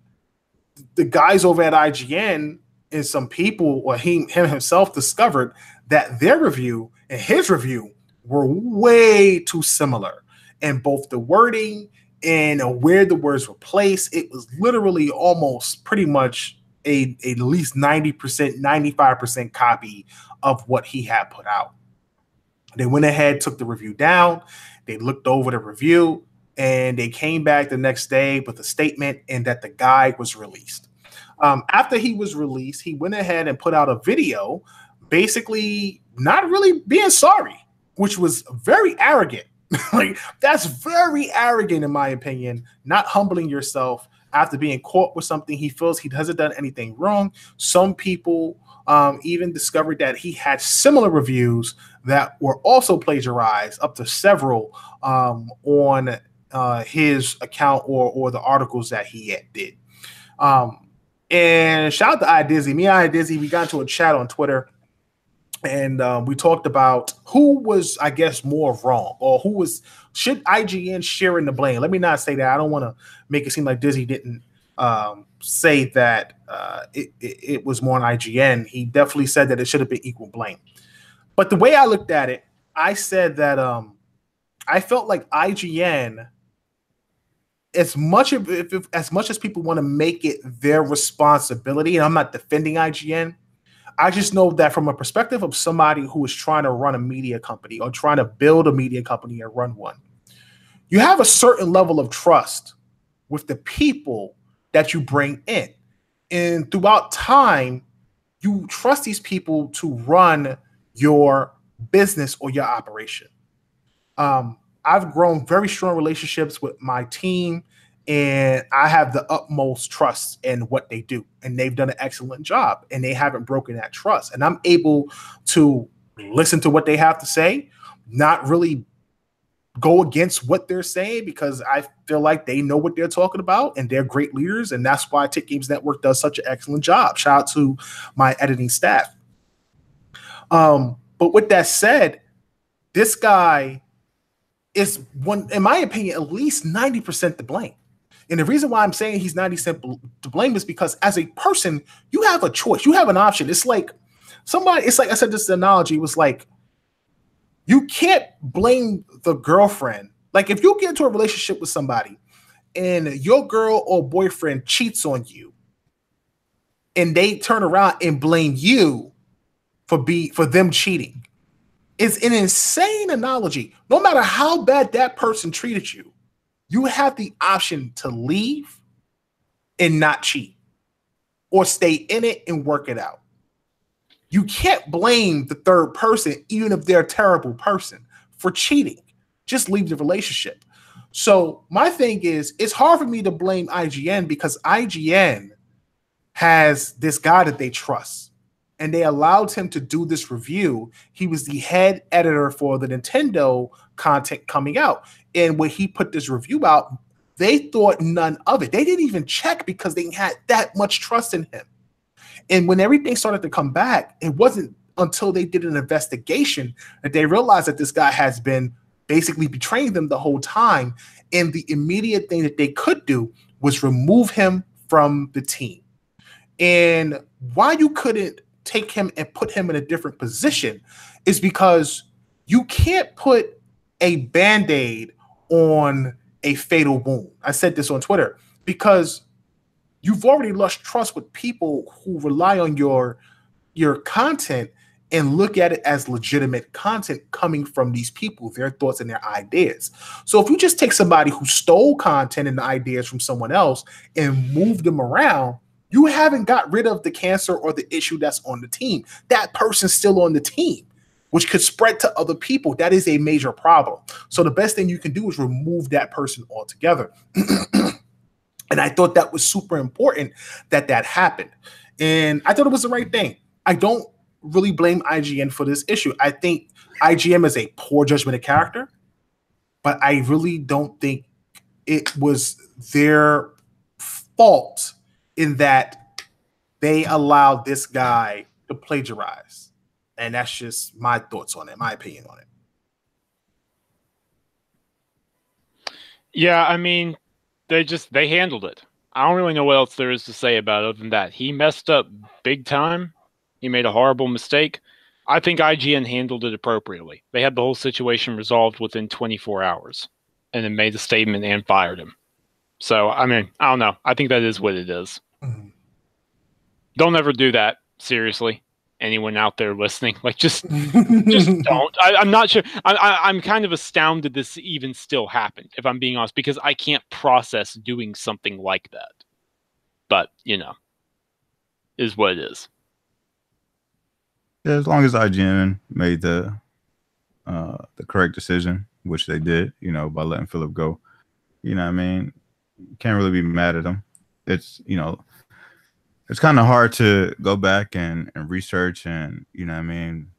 the guys over at IGN and some people, or him himself, discovered that their review and his review were way too similar in both the wording and where the words were placed. It was literally almost pretty much at least 90%, 95% copy of what he had put out. They went ahead, took the review down. They looked over the review, and they came back the next day with a statement and that the guy was released. After he was released, he went ahead and put out a video basically not really being sorry, which was very arrogant. Like, that's very arrogant, in my opinion, not humbling yourself after being caught with something. He feels he hasn't done anything wrong. Some people even discovered that he had similar reviews that were also plagiarized, up to several on his account or the articles that he did. And shout out to iDizzy. Me and iDizzy, we got into a chat on Twitter, and we talked about who was, I guess, more wrong, or should IGN share in the blame. Let me not say that. I don't want to make it seem like Dizzy didn't say that it was more on IGN. He definitely said that it should have been equal blame. But the way I looked at it, I said that I felt like IGN, as much as people want to make it their responsibility, and I'm not defending IGN, I just know that from a perspective of somebody who is trying to run a media company or trying to build a media company and run one, you have a certain level of trust with the people that you bring in. And throughout time, you trust these people to run your business or your operation. I've grown very strong relationships with my team, and I have the utmost trust in what they do. And they've done an excellent job, and they haven't broken that trust. And I'm able to listen to what they have to say, not really go against what they're saying, because I feel like they know what they're talking about and they're great leaders. And that's why Tick Games Network does such an excellent job. Shout out to my editing staff. But with that said, this guy is in my opinion, at least 90% to blame. And the reason why I'm saying he's 90% to blame is because as a person, you have a choice. You have an option. It's like I said, this analogy was like, you can't blame the girlfriend. Like, if you get into a relationship with somebody and your girl or boyfriend cheats on you and they turn around and blame you for them cheating, it's an insane analogy. No matter how bad that person treated you, you have the option to leave and not cheat, or stay in it and work it out. You can't blame the third person, even if they're a terrible person, for cheating. Just leave the relationship. So my thing is, it's hard for me to blame IGN because IGN has this guy that they trust, and they allowed him to do this review. He was the head editor for the Nintendo content coming out. And when he put this review out, they thought none of it. They didn't even check because they had that much trust in him. And when everything started to come back, it wasn't until they did an investigation that they realized that this guy has been basically betraying them the whole time. And the immediate thing that they could do was remove him from the team. And why you couldn't take him and put him in a different position is because you can't put a Band-Aid on a fatal wound. I said this on Twitter because you've already lost trust with people who rely on your content and look at it as legitimate content coming from these people, their thoughts and their ideas. So if you just take somebody who stole content and ideas from someone else and move them around, you haven't got rid of the cancer or the issue that's on the team. That person's still on the team, which could spread to other people. That is a major problem. So the best thing you can do is remove that person altogether. And I thought that was super important that happened. And I thought it was the right thing. I don't really blame IGN for this issue. I think IGN is a poor judgment of character. but I really don't think it was their fault in that they allowed this guy to plagiarize. And that's just my thoughts on it, my opinion on it. Yeah, I mean, they handled it. I don't really know what else there is to say about it other than that. He messed up big time. He made a horrible mistake. I think IGN handled it appropriately. They had the whole situation resolved within 24 hours and then made a statement and fired him. So, I mean, I don't know. I think that is what it is. Mm. Don't ever do that. Seriously. Anyone out there listening, like just don't. I'm not sure. I'm kind of astounded this even still happened, if I'm being honest, because I can't process doing something like that. But is what it is. Yeah, as long as IGN made the correct decision, which they did, by letting Philip go, what I mean, can't really be mad at him. It's it's kind of hard to go back and research and what I mean,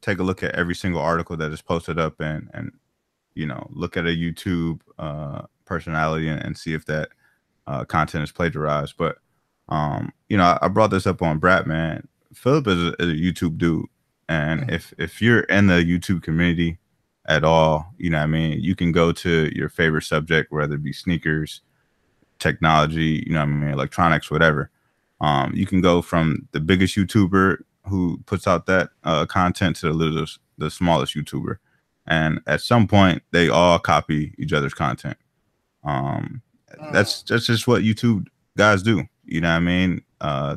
take a look at every single article that is posted up and look at a YouTube personality and see if that content is plagiarized. But I brought this up on Brat, man. Philip is a YouTube dude, and if you're in the YouTube community at all, what I mean, you can go to your favorite subject, whether it be sneakers, technology, what I mean, electronics, whatever. You can go from the biggest YouTuber who puts out that content to the smallest YouTuber, and at some point they all copy each other's content. That's just what YouTube guys do. What I mean?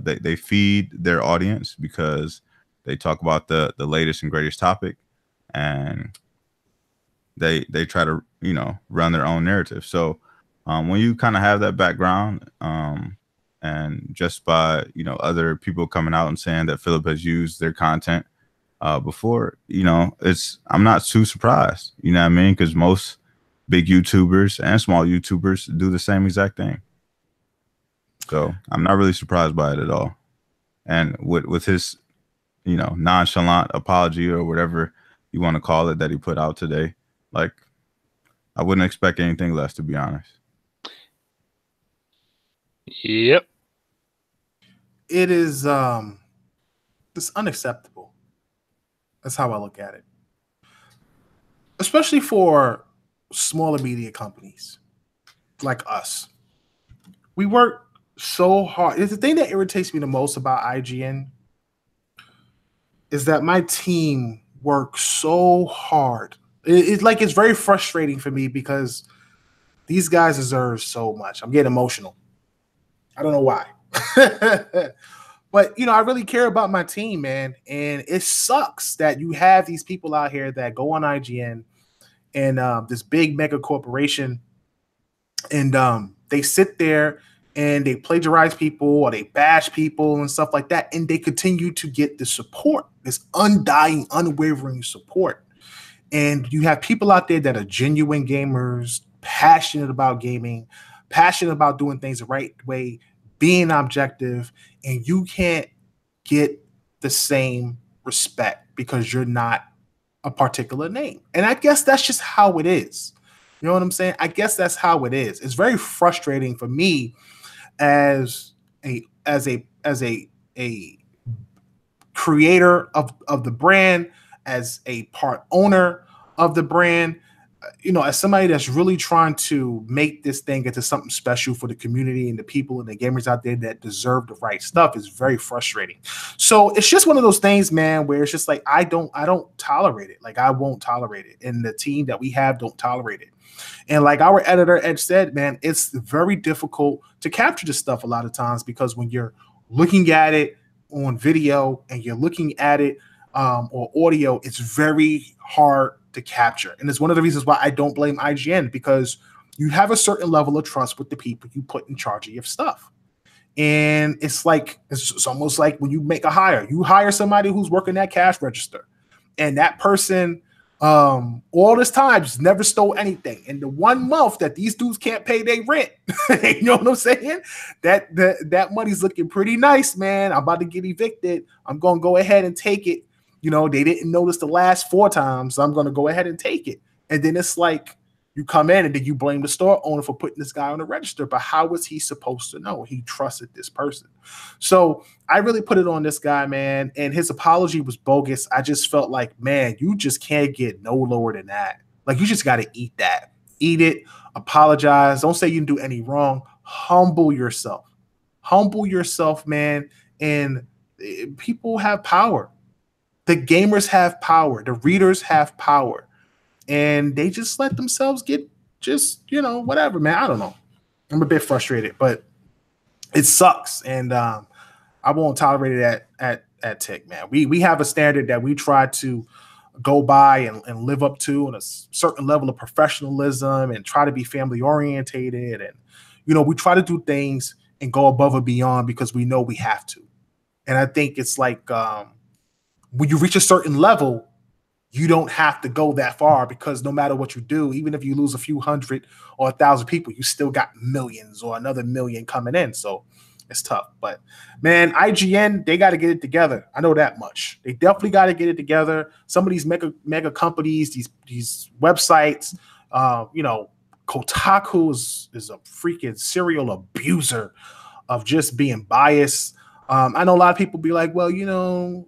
They feed their audience because they talk about the latest and greatest topic, and they try to run their own narrative. So when you kind of have that background, and just by other people coming out and saying that Philip has used their content before, I'm not too surprised. What I mean? Because most big YouTubers and small YouTubers do the same exact thing. So I'm not really surprised by it at all. And with his nonchalant apology or whatever you want to call it that he put out today, I wouldn't expect anything less, to be honest. Yep. It is it's unacceptable. That's how I look at it. Especially for smaller media companies like us. We work so hard. It's the thing that irritates me the most about IGN is that my team works so hard. It's very frustrating for me because these guys deserve so much. I'm getting emotional. I don't know why. But, I really care about my team, man. And it sucks that you have these people out here that go on IGN and this big mega corporation, and they sit there and they plagiarize people or they bash people and stuff like that. And they continue to get the support, this undying, unwavering support. And you have people out there that are genuine gamers, passionate about gaming, passionate about doing things the right way, being objective, and you can't get the same respect because you're not a particular name. And I guess that's just how it is. You know what I'm saying? I guess that's how it is. It's very frustrating for me as a creator of the brand, as a part owner of the brand, as somebody that's really trying to make this thing into something special for the community and the people and the gamers out there that deserve the right stuff, is very frustrating. So it's just one of those things, man, where it's just like, I don't tolerate it. I won't tolerate it. And the team that we have don't tolerate it. And like our editor Ed said, man, it's very difficult to capture this stuff a lot of times, because when you're looking at it on video and you're looking at it or audio, it's very hard to capture. And it's one of the reasons why I don't blame IGN, because you have a certain level of trust with the people you put in charge of your stuff. And it's almost like when you make a hire, you hire somebody who's working that cash register, and that person all this time just never stole anything. And the 1 month that these dudes can't pay their rent, you know what I'm saying? That money's looking pretty nice, man. I'm about to get evicted. I'm going to go ahead and take it. They didn't notice the last 4 times, so I'm going to go ahead and take it. And then it's like you come in and then you blame the store owner for putting this guy on the register. But how was he supposed to know? He trusted this person. So I really put it on this guy, man. And his apology was bogus. I just felt like, man, you just can't get no lower than that. Like, you just got to eat that. Eat it. Apologize. Don't say you didn't do any wrong. Humble yourself. Humble yourself, man. And people have power. The gamers have power. The readers have power. And they just let themselves get just, whatever, man. I don't know. I'm a bit frustrated, but it sucks. And I won't tolerate it at Tech, man. We have a standard that we try to go by and live up to, and a certain level of professionalism, and try to be family orientated. And, we try to do things and go above and beyond because we know we have to. And I think it's like when you reach a certain level, you don't have to go that far, because no matter what you do, even if you lose a few hundred or 1,000 people, you still got millions or another million coming in. So it's tough. But, man, IGN, they got to get it together. I know that much. They definitely got to get it together. Some of these mega companies, these websites, Kotaku is a freaking serial abuser of just being biased. I know a lot of people be like, well,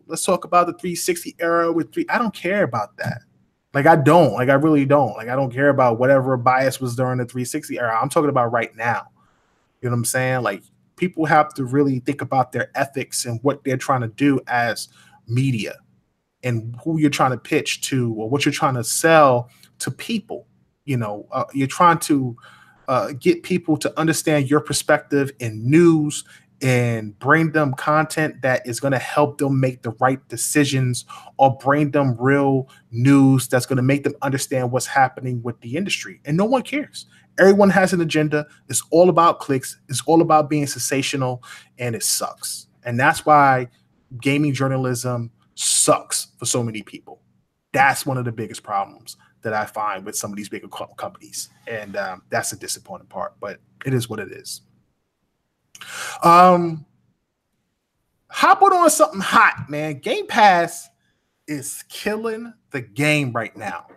let's talk about the 360 era with I don't care about that. Like, I don't. Like, I really don't. Like, I don't care about whatever bias was during the 360 era. I'm talking about right now. You know what I'm saying? Like, people have to really think about their ethics and what they're trying to do as media, and who you're trying to pitch to, or what you're trying to sell to people. You're trying to get people to understand your perspective in news and bring them content that is going to help them make the right decisions, or bring them real news that's going to make them understand what's happening with the industry. And no one cares. Everyone has an agenda. It's all about clicks. It's all about being sensational, and it sucks. And that's why gaming journalism sucks for so many people. That's one of the biggest problems that I find with some of these bigger companies. And that's the disappointing part, but it is what it is. Hopping on something hot, man. Game Pass is killing the game right now.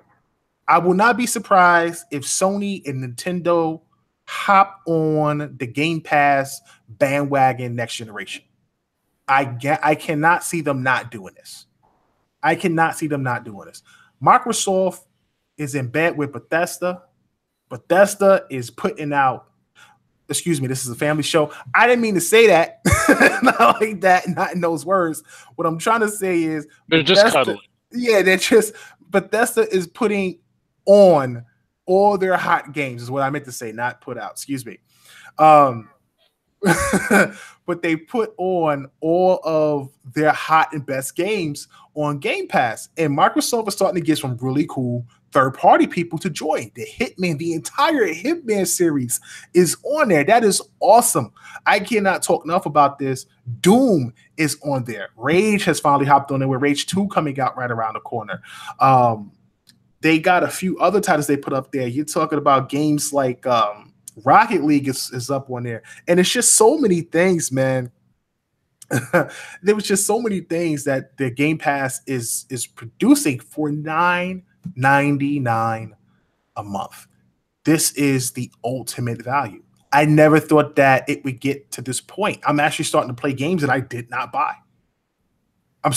I will not be surprised if Sony and Nintendo hop on the Game Pass bandwagon next generation. I cannot see them not doing this. I cannot see them not doing this. Microsoft is in bed with Bethesda. Bethesda is putting out, excuse me, this is a family show. I didn't mean to say that. Not like that, not in those words. What I'm trying to say is they're just cuddling. Yeah, Bethesda is putting on all their hot games, is what I meant to say, not put out. Excuse me. But they put on all of their hot and best games on Game Pass. And Microsoft is starting to get some really cool third-party people to join. The entire Hitman series is on there. That is awesome. I cannot talk enough about this. Doom is on there. Rage has finally hopped on there, with Rage 2 coming out right around the corner. They got a few other titles they put up there. You're talking about games like Rocket League is up on there. And it's just so many things, man. There was just so many things that the Game Pass is producing for $9.99 a month. This is the ultimate value. I never thought that it would get to this point. I'm actually starting to play games that I did not buy. And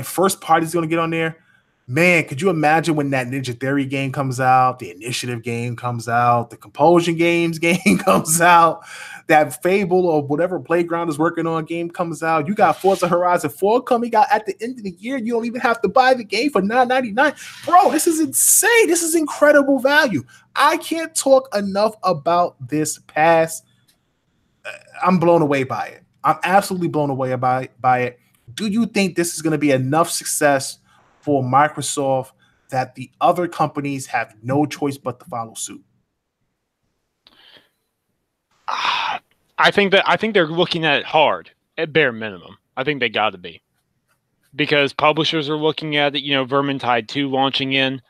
first party is going to get on there. Man, could you imagine when that Ninja Theory game comes out, the Initiative game comes out, the Compulsion Games game comes out, that Fable or whatever Playground is working on game comes out. You got Forza Horizon 4 coming out at the end of the year. You don't even have to buy the game for $9.99. Bro, this is insane. This is incredible value. I can't talk enough about this pass. I'm blown away by it. I'm absolutely blown away by it. Do you think this is going to be enough success for Microsoft that the other companies have no choice but to follow suit? I think they're looking at it hard, at bare minimum. I think they got to be, because publishers are looking at it. Vermintide 2 launching in,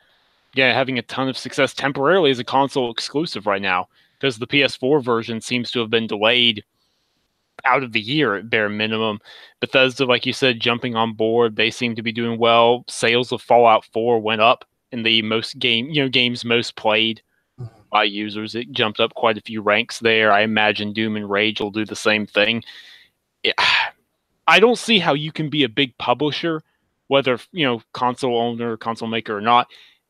having a ton of success temporarily as a console exclusive right now, because the PS4 version seems to have been delayed out of the year at bare minimum. Bethesda, like you said, jumping on board. They seem to be doing well. Sales of Fallout 4 went up in the games most played by users. It jumped up quite a few ranks there. I imagine Doom and Rage will do the same thing. I don't see how you can be a big publisher, whether console owner, console maker or not,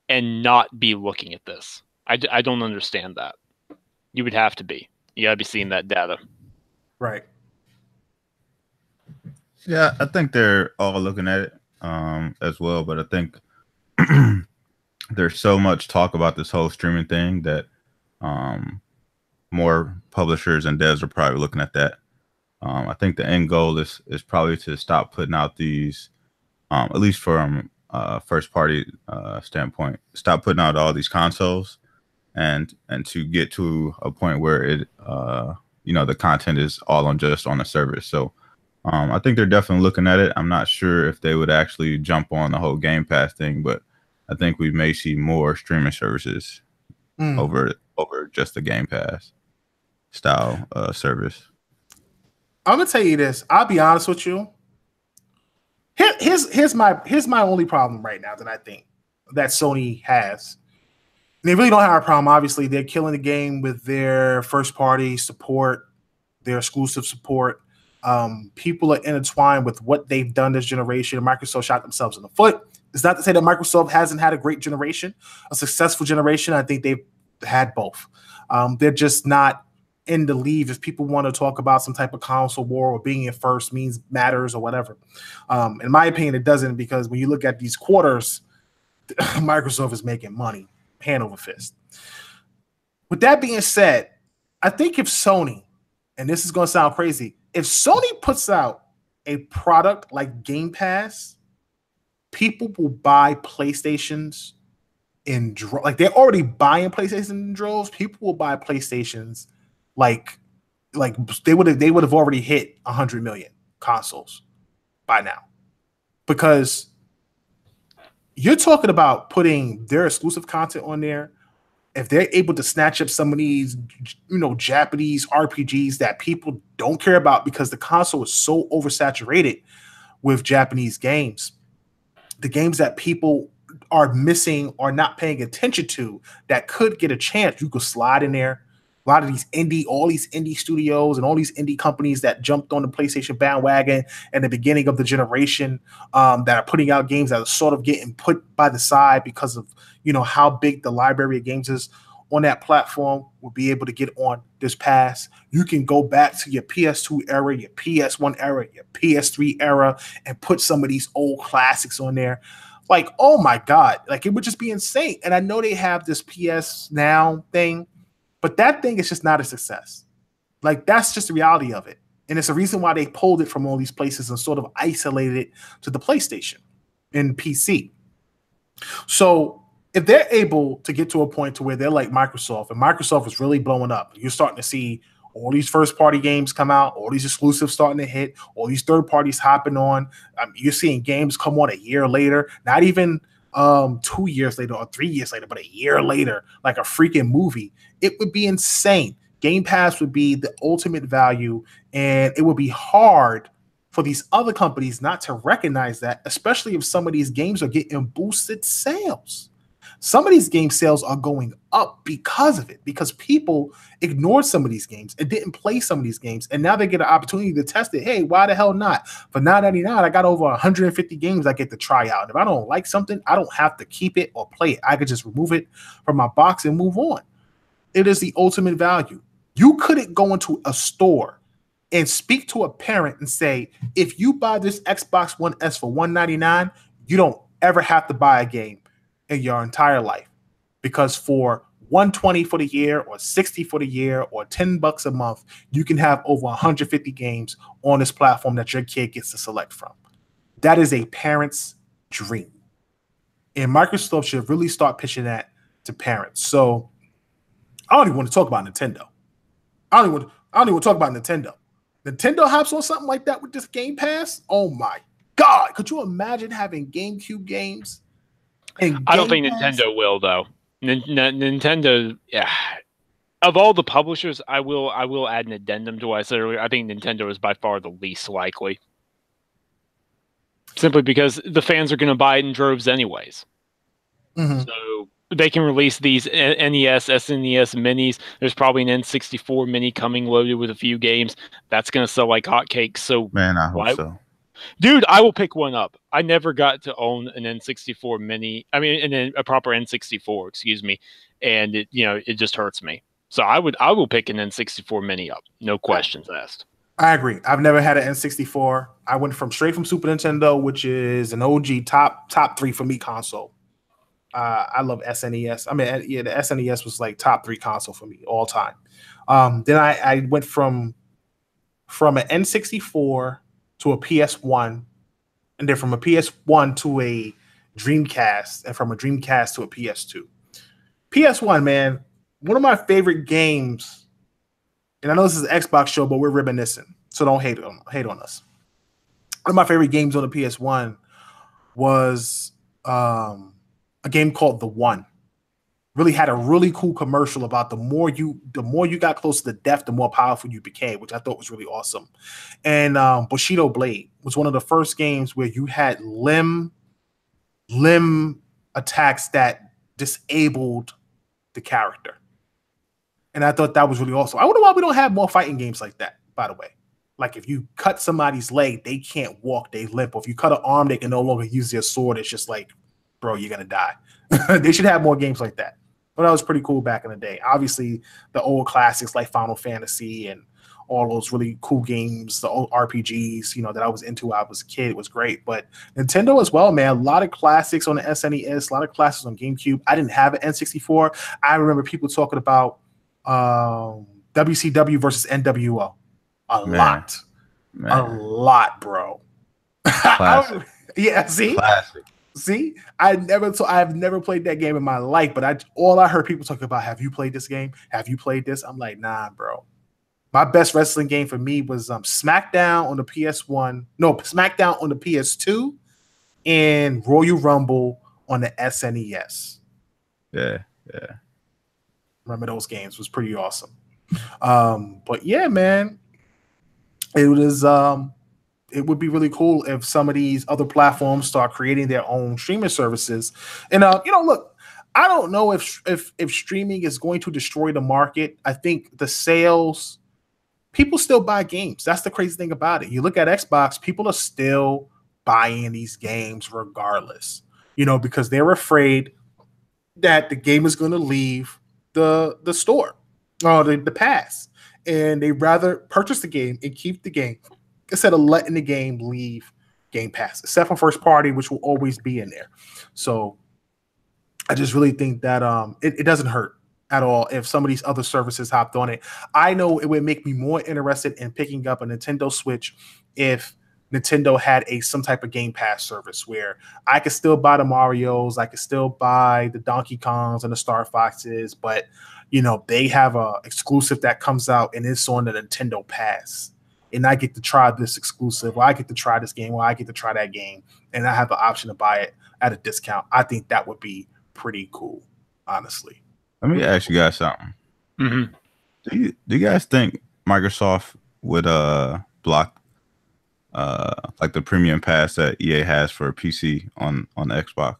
and not be looking at this. I don't understand that. You would have to be. You gotta be seeing that data. Right. Yeah, I think they're all looking at it as well, but I think there's so much talk about this whole streaming thing that more publishers and devs are probably looking at that. I think the end goal is probably to stop putting out these, at least from first party standpoint, stop putting out all these consoles, and to get to a point where it the content is all on the service. So I think they're definitely looking at it. I'm not sure if they would actually jump on the whole Game Pass thing, but I think we may see more streaming services over just the Game Pass style service. I'm gonna tell you this. I'll be honest with you. Here's my only problem right now that I think that Sony has. And they really don't have a problem. Obviously, they're killing the game with their first party support, their exclusive support. People are intertwined with what they've done this generation. Microsoft shot themselves in the foot. It's not to say that Microsoft hasn't had a great generation, a successful generation. I think they've had both. They're just not in the lead if people want to talk about some type of console war or being in first matters or whatever. In my opinion, it doesn't, because when you look at these quarters, Microsoft is making money hand over fist. With that being said, I think if Sony, and this is going to sound crazy, if Sony puts out a product like Game Pass, people will buy PlayStations in droves. Like, they're already buying PlayStations in droves. People will buy PlayStations like they would have already hit 100 million consoles by now, because you're talking about putting their exclusive content on there. If they're able to snatch up some of these, Japanese RPGs that people don't care about because the console is so oversaturated with Japanese games, the games that people are missing or not paying attention to that could get a chance, you could slide in there. A lot of all these indie studios and all these indie companies that jumped on the PlayStation bandwagon in the beginning of the generation, that are putting out games that are sort of getting put by the side because of, how big the library of games is on that platform, will be able to get on this pass. You can go back to your PS2 era, your PS1 era, your PS3 era, and put some of these old classics on there. Like, oh my God, like, it would just be insane. And I know they have this PS Now thing, but that thing is just not a success. Like, that's just the reality of it. And it's a reason why they pulled it from all these places and sort of isolated it to the PlayStation and PC. So if they're able to get to a point to where they're like Microsoft, and Microsoft is really blowing up, you're starting to see all these first-party games come out, all these exclusives starting to hit, all these third parties hopping on. You're seeing games come on a year later, not even 2 years later or 3 years later, but a year later, like a freaking movie. It would be insane. Game Pass would be the ultimate value, and it would be hard for these other companies not to recognize that, especially if some of these games are getting boosted sales. Some of these game sales are going up because of it, because people ignored some of these games and didn't play some of these games, and now they get an opportunity to test it. Hey, why the hell not? For $9.99, I got over 150 games I get to try out. If I don't like something, I don't have to keep it or play it. I could just remove it from my box and move on. It is the ultimate value. You couldn't go into a store and speak to a parent and say, if you buy this Xbox One S for $199, you don't ever have to buy a game in your entire life, because for $120 for the year or $60 for the year or $10 a month, you can have over 150 games on this platform that your kid gets to select from. That is a parent's dream. And Microsoft should really start pitching that to parents. So I don't even want to talk about Nintendo. I don't even want to talk about Nintendo. Nintendo hops on something like that with this Game Pass. Oh my God. Could you imagine having GameCube games? I don't think Nintendo will, though. Nintendo, yeah. Of all the publishers, I will add an addendum to what I said earlier. I think Nintendo is by far the least likely. Simply because the fans are going to buy it in droves anyways. So they can release these NES, SNES minis. There's probably an N64 mini coming loaded with a few games. That's going to sell like hotcakes. So, Man, I hope so. Dude, I will pick one up. I never got to own an N64 mini. I mean, a proper N64, excuse me. And it just hurts me. So I will pick an N64 mini up. No questions asked. I agree. I've never had an N64. I went straight from Super Nintendo, which is an OG top 3 for me console. I love SNES. I mean, yeah, the SNES was like top 3 console for me all time. Then I went from an N64 to a PS1, and then from a PS1 to a Dreamcast, and from a Dreamcast to a PS2. PS1, man, one of my favorite games, and I know this is an Xbox show, but we're reminiscing, so don't hate on us. One of my favorite games on the PS1 was a game called The One. Really had a really cool commercial about the more you got close to the death, the more powerful you became, which I thought was really awesome. And Bushido Blade was one of the first games where you had limb attacks that disabled the character. And I thought that was really awesome. I wonder why we don't have more fighting games like that, by the way. Like if you cut somebody's leg, they can't walk, they limp. Or if you cut an arm, they can no longer use their sword. It's just like, bro, you're going to die. They should have more games like that. But that was pretty cool back in the day. Obviously, the old classics like Final Fantasy and all those really cool games, the old RPGs, that I was into when I was a kid, was great. But Nintendo as well, man. A lot of classics on the SNES, a lot of classics on GameCube. I didn't have an N64. I remember people talking about WCW versus NWO. A lot, bro. Yeah, see? Classic. See, I've never played that game in my life, but all I heard people talk about, have you played this game? Have you played this? I'm like, nah, bro. My best wrestling game for me was SmackDown on the PS1. No, SmackDown on the PS2 and Royal Rumble on the SNES. Yeah. Remember those games? It was pretty awesome. But yeah, man, it was it would be really cool if some of these other platforms start creating their own streaming services. And look, I don't know if streaming is going to destroy the market. I think the sales, people still buy games. That's the crazy thing about it. You look at Xbox, people are still buying these games regardless, because they're afraid that the game is going to leave the store or the pass, and they rather purchase the game and keep the game instead of letting the game leave Gamepass, except for first party, which will always be in there. So I just really think that it doesn't hurt at all if some of these other services hopped on it. I know it would make me more interested in picking up a Nintendo Switch if Nintendo had some type of Game Pass service where I could still buy the Marios, I could still buy the Donkey Kongs and the Star Foxes, but they have a exclusive that comes out and it's on the Nintendo Pass. And I get to try this exclusive, or I get to try this game, or I get to try that game, and I have the option to buy it at a discount. I think that would be pretty cool, honestly. Let me ask you guys something. Mm-hmm. Do you guys think Microsoft would block like the premium pass that EA has for PC on the Xbox?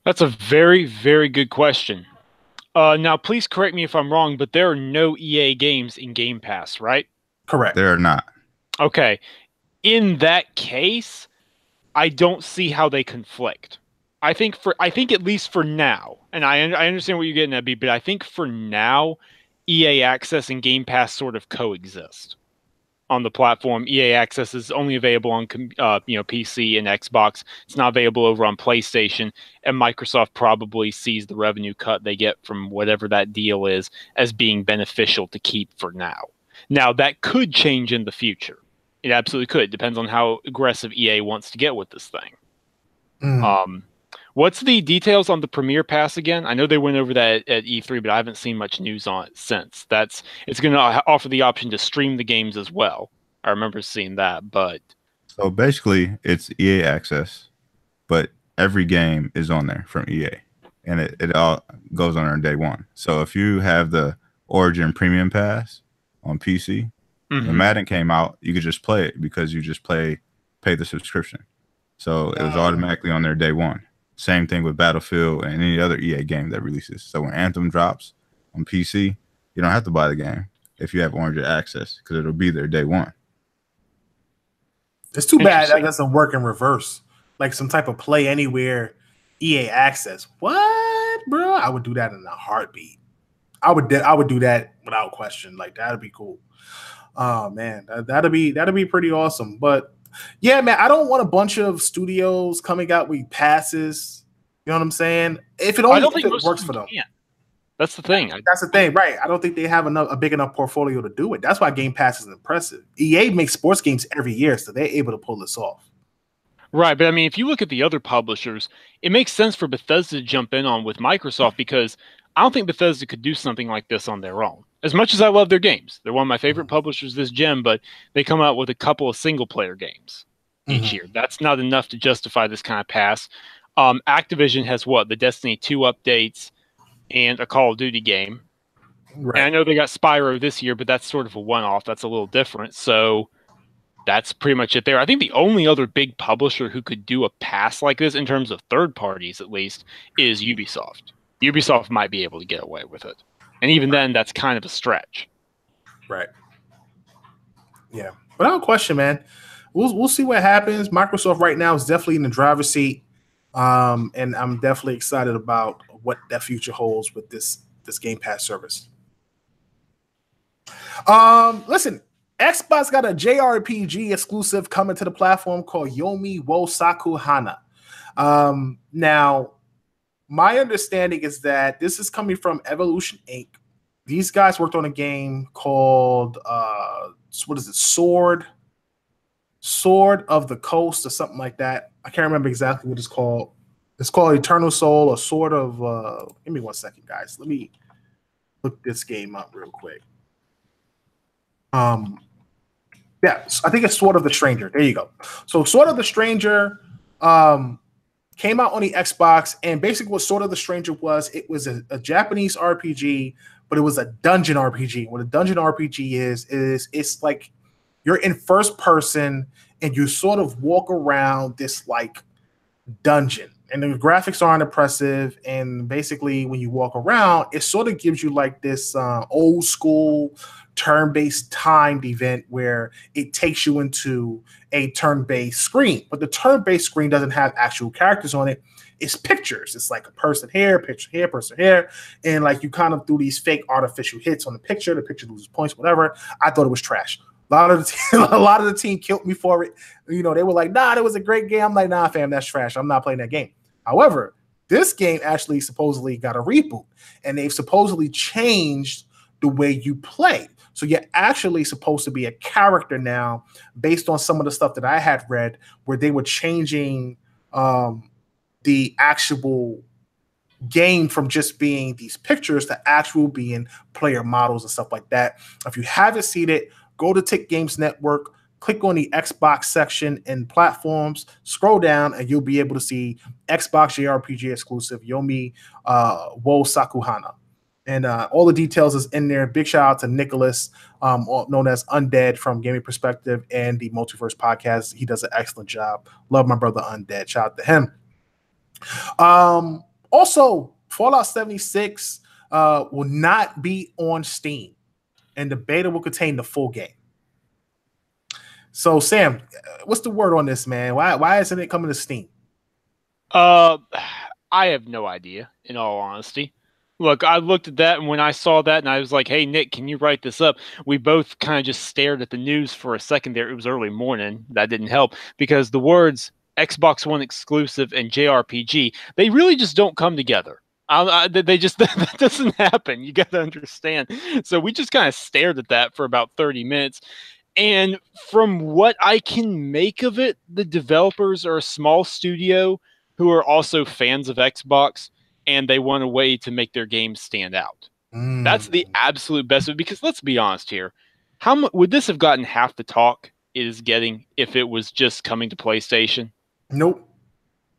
That's a very, very good question. Now, please correct me if I'm wrong, but there are no EA games in Game Pass, right? Correct. There are not. Okay. In that case, I don't see how they conflict. I think at least for now, and I understand what you're getting at, B, but I think for now, EA Access and Game Pass sort of coexist on the platform. EA Access is only available on PC and Xbox. It's not available over on PlayStation, and Microsoft probably sees the revenue cut they get from whatever that deal is as being beneficial to keep for now. Now, that could change in the future. It absolutely could. It depends on how aggressive EA wants to get with this thing. What's the details on the Premier Pass again? I know they went over that at E3, but I haven't seen much news on it since. It's going to offer the option to stream the games as well. I remember seeing that, but so basically it's EA Access, but every game is on there from EA, and it all goes on there on day one. So if you have the Origin Premium Pass on PC, when Madden came out, you could just play it because you just pay the subscription. So it was automatically on there day one. Same thing with Battlefield and any other EA game that releases. So when Anthem drops on PC, you don't have to buy the game if you have Orange Access because it'll be there day one. It's too bad that doesn't work in reverse, like some type of play anywhere EA Access. What, bro? I would do that in a heartbeat. I would do that without question. Like that'd be cool. Oh man, that'd be pretty awesome. But yeah, man, I don't want a bunch of studios coming out with passes. You know what I'm saying? If it works for them. That's the thing. That's the thing, right? I don't think they have a big enough portfolio to do it. That's why Game Pass is impressive. EA makes sports games every year, so they're able to pull this off. Right, but I mean, if you look at the other publishers, it makes sense for Bethesda to jump in on with Microsoft because I don't think Bethesda could do something like this on their own. As much as I love their games, they're one of my favorite publishers this gen, but they come out with a couple of single-player games each year. That's not enough to justify this kind of pass. Activision has what? The Destiny 2 updates and a Call of Duty game. Right. And I know they got Spyro this year, but that's sort of a one-off. That's a little different. So that's pretty much it there. I think the only other big publisher who could do a pass like this, in terms of third parties at least, is Ubisoft. Ubisoft might be able to get away with it. And even then, that's kind of a stretch. Right. Yeah. Without question, man. We'll see what happens. Microsoft right now is definitely in the driver's seat. And I'm definitely excited about what that future holds with this Game Pass service. Listen, Xbox got a JRPG exclusive coming to the platform called Yomi wo Saku Hana. Now, my understanding is that this is coming from Evolution Inc. These guys worked on a game called what is it? Sword of the Coast or something like that. I can't remember exactly what it's called. It's called Eternal Soul or Sword of give me 1 second, guys. Let me look this game up real quick. Yeah, I think it's Sword of the Stranger. There you go. So Sword of the Stranger came out on the Xbox, and basically what Sword of the Stranger was, it was a Japanese RPG, but it was a dungeon RPG. What a dungeon RPG is it's like you're in first person and you sort of walk around this like dungeon, and the graphics aren't impressive. And basically when you walk around, it sort of gives you like this old school turn-based timed event where it takes you into a turn-based screen, but the turn-based screen doesn't have actual characters on it. It's pictures. It's like a person here, picture here, person here, and like you kind of do these fake artificial hits on the picture loses points, whatever. I thought it was trash. A lot of the team killed me for it. You know, they were like, nah, that was a great game. I'm like, nah, fam, that's trash. I'm not playing that game. However, this game actually supposedly got a reboot, and they've supposedly changed the way you play. So you're actually supposed to be a character now based on some of the stuff that I had read where they were changing the actual game from just being these pictures to actual being player models and stuff like that. If you haven't seen it, go to Tick Games Network, click on the Xbox section and platforms, scroll down, and you'll be able to see Xbox JRPG exclusive Yomi wo Saku Hana. And all the details is in there. Big shout out to Nicholas, known as Undead from Gaming Perspective and the Multiverse Podcast. He does an excellent job. Love my brother Undead. Shout out to him. Also, Fallout 76 will not be on Steam, and the beta will contain the full game. So, Sam, what's the word on this, man? Why isn't it coming to Steam? I have no idea, in all honesty. Look, I looked at that, and when I saw that, and I was like, hey, Nick, can you write this up? We both kind of just stared at the news for a second there. It was early morning. That didn't help, because the words Xbox One exclusive and JRPG, they really just don't come together. They just, that doesn't happen. You got to understand. So we just kind of stared at that for about 30 minutes. And from what I can make of it, the developers are a small studio who are also fans of Xbox, and they want a way to make their games stand out. That's the absolute best of it, because let's be honest here. How would this have gotten half the talk it is getting if it was just coming to PlayStation? Nope.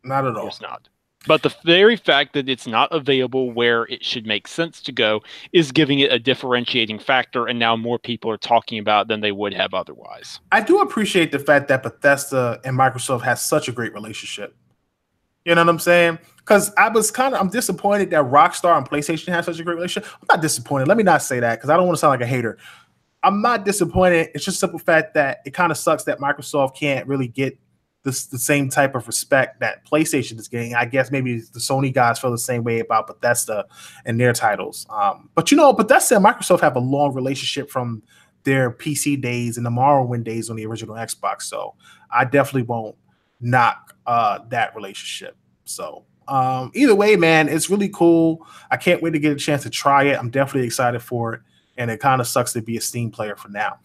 Not at all. It's not. But the very fact that it's not available where it should make sense to go is giving it a differentiating factor, and now more people are talking about it than they would have otherwise. I do appreciate the fact that Bethesda and Microsoft has such a great relationship. You know what I'm saying? Because I'm disappointed that Rockstar and PlayStation have such a great relationship. I'm not disappointed. Let me not say that because I don't want to sound like a hater. I'm not disappointed. It's just simple fact that it kind of sucks that Microsoft can't really get the same type of respect that PlayStation is getting. I guess maybe the Sony guys feel the same way about Bethesda and their titles. But Bethesda and Microsoft have a long relationship from their PC days and the Morrowind days on the original Xbox. So I definitely won't knock that relationship. So either way, man, it's really cool. I can't wait to get a chance to try it. I'm definitely excited for it. And it kind of sucks to be a Steam player for now.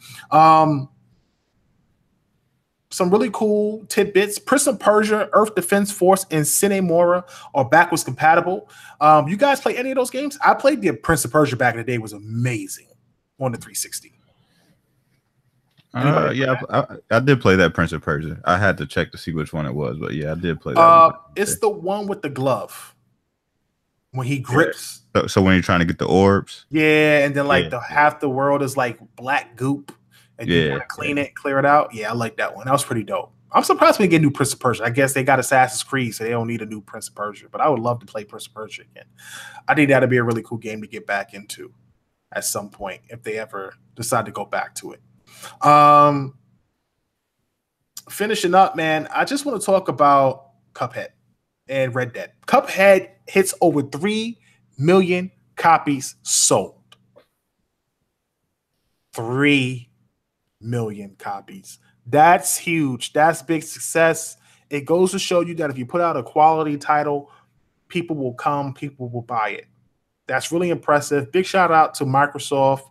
Some really cool tidbits. Prince of Persia, Earth Defense Force, and Sine Mora are backwards compatible. You guys play any of those games? I played the Prince of Persia back in the day. It was amazing on the 360. I did play that Prince of Persia. I had to check to see which one it was, but yeah, I did play that. It's the one with the glove. When he grips. Yeah. So when you're trying to get the orbs. Yeah, and then half the world is like black goop. And you want to clean it, clear it out. Yeah, I like that one. That was pretty dope. I'm surprised we get new Prince of Persia. I guess they got Assassin's Creed, so they don't need a new Prince of Persia. But I would love to play Prince of Persia again. I think that'd be a really cool game to get back into at some point if they ever decide to go back to it. Finishing up, man, I just want to talk about Cuphead and Red Dead. Cuphead hits over 3 million copies sold. 3 million copies. That's huge. That's big success. It goes to show you that if you put out a quality title, people will come, people will buy it. That's really impressive. Big shout out to Microsoft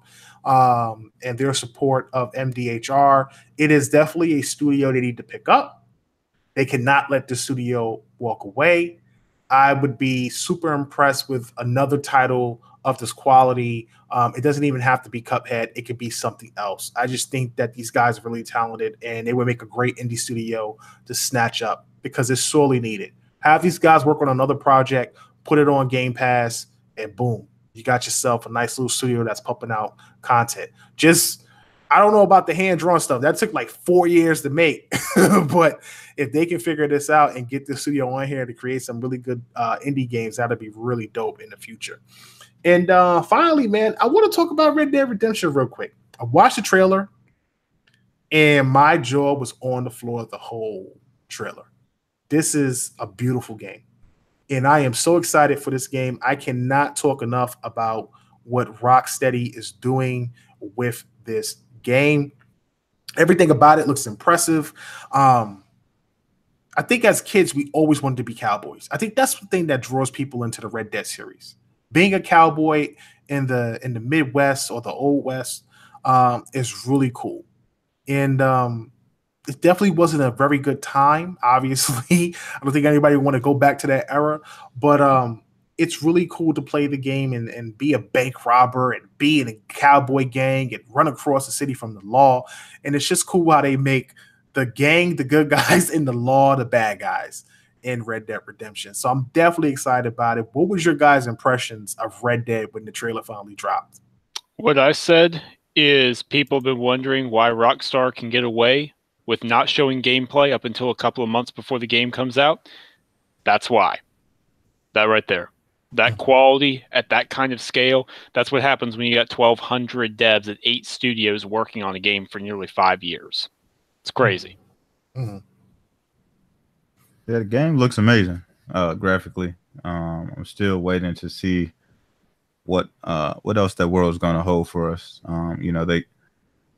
and their support of MDHR. It is definitely a studio they need to pick up. They cannot let the studio walk away. I would be super impressed with another title of this quality. It doesn't even have to be Cuphead. It could be something else. I just think that these guys are really talented and they would make a great indie studio to snatch up because it's sorely needed. Have these guys work on another project, put it on Game Pass, and boom, you got yourself a nice little studio that's pumping out content. I don't know about the hand-drawn stuff. That took like 4 years to make. But if they can figure this out and get the studio on here to create some really good indie games, that'd be really dope in the future. And finally, man, I want to talk about Red Dead Redemption real quick. I watched the trailer, and my jaw was on the floor the whole trailer. This is a beautiful game, and I am so excited for this game. I cannot talk enough about what Rocksteady is doing with this game. Everything about it looks impressive. I think as kids, we always wanted to be cowboys. I think that's the thing that draws people into the Red Dead series. Being a cowboy in the Midwest or the Old West is really cool. And it definitely wasn't a very good time, obviously. I don't think anybody would want to go back to that era. But it's really cool to play the game and be a bank robber and be in a cowboy gang and run across the city from the law. And it's just cool how they make the gang the good guys and the law the bad guys in Red Dead Redemption. So I'm definitely excited about it. What was your guys' impressions of Red Dead when the trailer finally dropped? What I said is people have been wondering why Rockstar can get away with not showing gameplay up until a couple of months before the game comes out. That's why. That right there. That quality at that kind of scale, that's what happens when you got 1,200 devs at 8 studios working on a game for nearly 5 years. It's crazy. Mm-hmm. Yeah, the game looks amazing graphically. I'm still waiting to see what else that world is going to hold for us.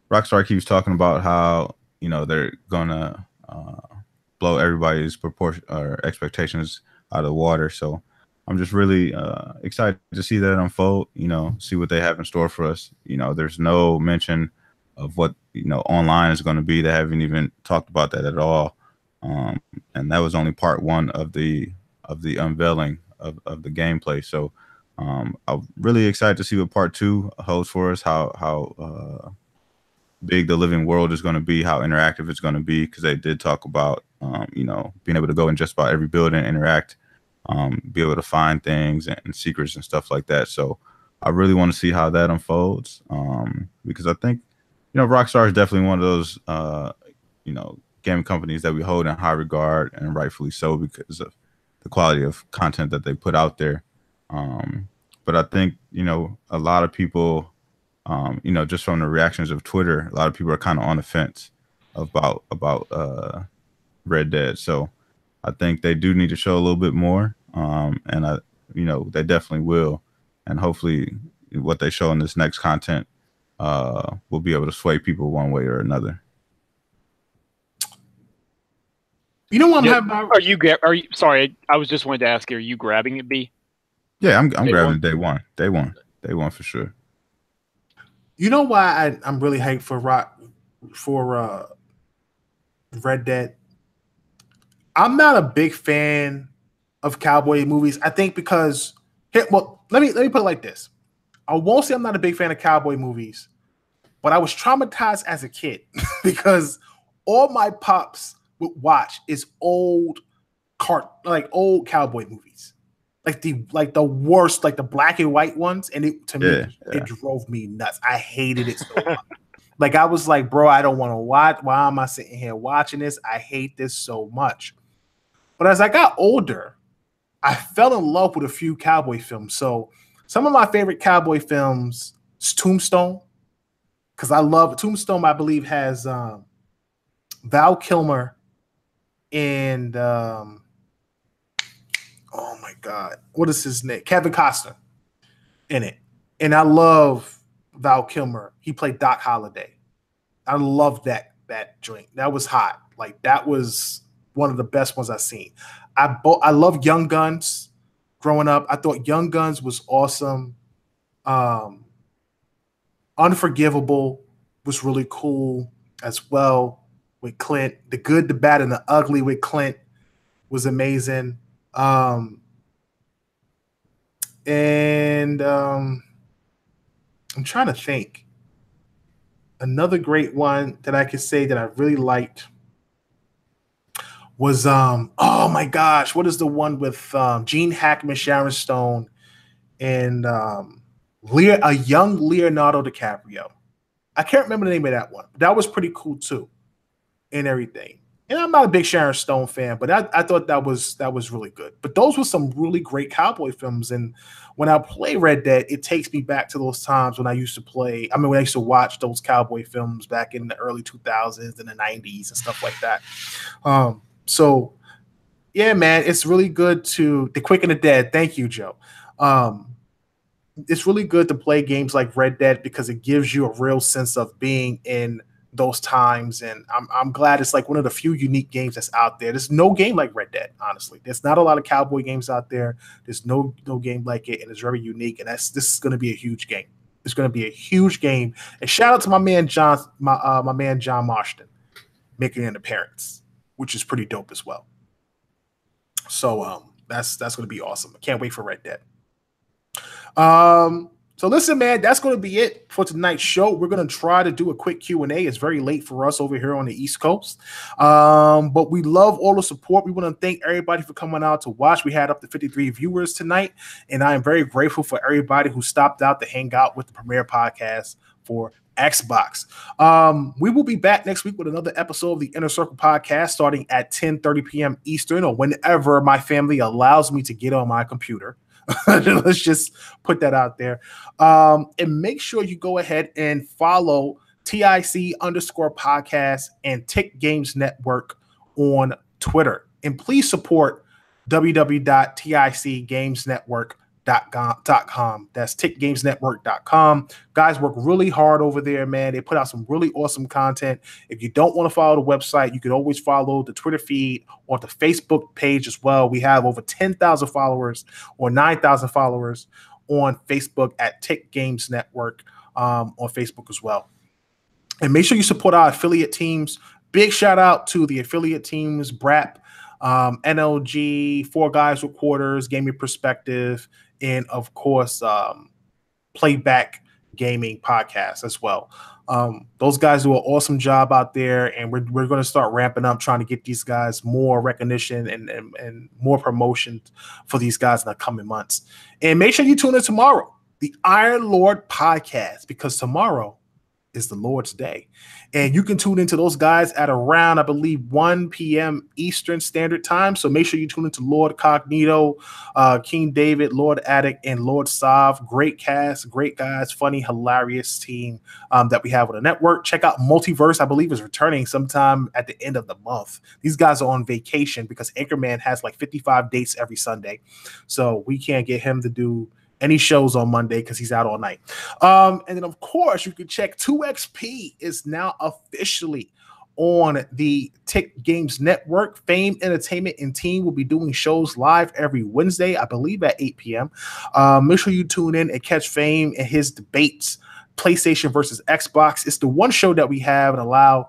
Rockstar keeps talking about how they're going to blow everybody's proportion or expectations out of the water. So I'm just really excited to see that unfold. See what they have in store for us. There's no mention of what online is going to be. They haven't even talked about that at all. And that was only part one of the unveiling of the gameplay. So I'm really excited to see what part 2 holds for us, how big the living world is going to be, how interactive it's going to be, because they did talk about being able to go in just about every building, interact, be able to find things and secrets and stuff like that. So I really want to see how that unfolds, because I think Rockstar is definitely one of those game companies that we hold in high regard, and rightfully so, because of the quality of content that they put out there. But I think, you know, a lot of people, you know, just from the reactions of Twitter, a lot of people are kind of on the fence about Red Dead. So I think they do need to show a little bit more. And you know, they definitely will. And hopefully what they show in this next content will be able to sway people one way or another. You know what I'm Yeah, having? Are you? Sorry, I was just wanted to ask you. Are you grabbing it, B? Yeah, I'm grabbing it day one for sure. You know why I'm really hyped for Red Dead? I'm not a big fan of cowboy movies. I think because well, let me put it like this. I won't say I'm not a big fan of cowboy movies, but I was traumatized as a kid because all my pops would watch is old old cowboy movies. Like the worst, like the black and white ones, and it drove me nuts. I hated it so much. Like I was like, bro, I don't want to watch. Why am I sitting here watching this? I hate this so much. But as I got older, I fell in love with a few cowboy films. So some of my favorite cowboy films is Tombstone, because I love Tombstone. I believe has Val Kilmer and oh my God, what is his name? Kevin Costner in it. And I love Val Kilmer. He played Doc Holliday. I love that joint. That was hot. Like that was one of the best ones I've seen. I love Young Guns. Growing up, I thought Young Guns was awesome. Unforgivable was really cool as well with Clint. The Good, the Bad, and the Ugly with Clint was amazing. I'm trying to think. Another great one that I could say that I really liked was oh my gosh, what is the one with Gene Hackman, Sharon Stone, and a young Leonardo DiCaprio? I can't remember the name of that one. That was pretty cool too, and everything. And I'm not a big Sharon Stone fan, but I thought that was really good. But those were some really great cowboy films. And when I play Red Dead, it takes me back to those times when I used to play. I mean, when I used to watch those cowboy films back in the early 2000s and the 90s and stuff like that. So yeah, man, it's really good The Quick and the Dead. Thank you, Joe. It's really good to play games like Red Dead because it gives you a real sense of being in those times, and I'm glad it's like one of the few unique games that's out there. There's no game like Red Dead, honestly. There's not a lot of cowboy games out there. There's no game like it, and it's very unique. And this is going to be a huge game. It's going to be a huge game. And shout out to my man John Marston making an appearance, which is pretty dope as well. So that's going to be awesome. I can't wait for Red Dead. So listen, man, that's going to be it for tonight's show. We're going to try to do a quick Q&A. It's very late for us over here on the East Coast. But we love all the support. We want to thank everybody for coming out to watch. We had up to 53 viewers tonight, and I am very grateful for everybody who stopped out to hang out with the premiere podcast for Xbox. We will be back next week with another episode of the Inner Circle podcast starting at 10:30 p.m. Eastern, or whenever my family allows me to get on my computer. Let's just put that out there. And make sure you go ahead and follow TIC_podcast and Tick Games Network on Twitter. And please support www.ticgamesnetwork.com. That's tickgamesnetwork.com. Guys work really hard over there, man. They put out some really awesome content. If you don't want to follow the website, you can always follow the Twitter feed or the Facebook page as well. We have over 10,000 followers or 9,000 followers on Facebook at Tick Games Network on Facebook as well. And make sure you support our affiliate teams. Big shout out to the affiliate teams, BRAP, NLG, Four Guys with Quarters, Gaming Perspective, and of course, Playback Gaming Podcast as well. Those guys do an awesome job out there, and we're going to start ramping up, trying to get these guys more recognition and more promotion for these guys in the coming months. And make sure you tune in tomorrow, the Iron Lord Podcast, because tomorrow is the Lord's Day. And you can tune into those guys at around, I believe, 1 p.m. Eastern Standard Time. So make sure you tune into Lord Cognito, King David, Lord Addict, and Lord Sav. Great cast, great guys, funny, hilarious team that we have on the network. Check out Multiverse, I believe, is returning sometime at the end of the month. These guys are on vacation because Anchorman has like 55 dates every Sunday. So we can't get him to do any shows on Monday because he's out all night. And then, of course, you can check 2XP is now officially on the Tick Games Network. Fame Entertainment and team will be doing shows live every Wednesday, I believe, at 8 p.m. Make sure you tune in and catch Fame and his debates, PlayStation versus Xbox. It's the one show that we have and allow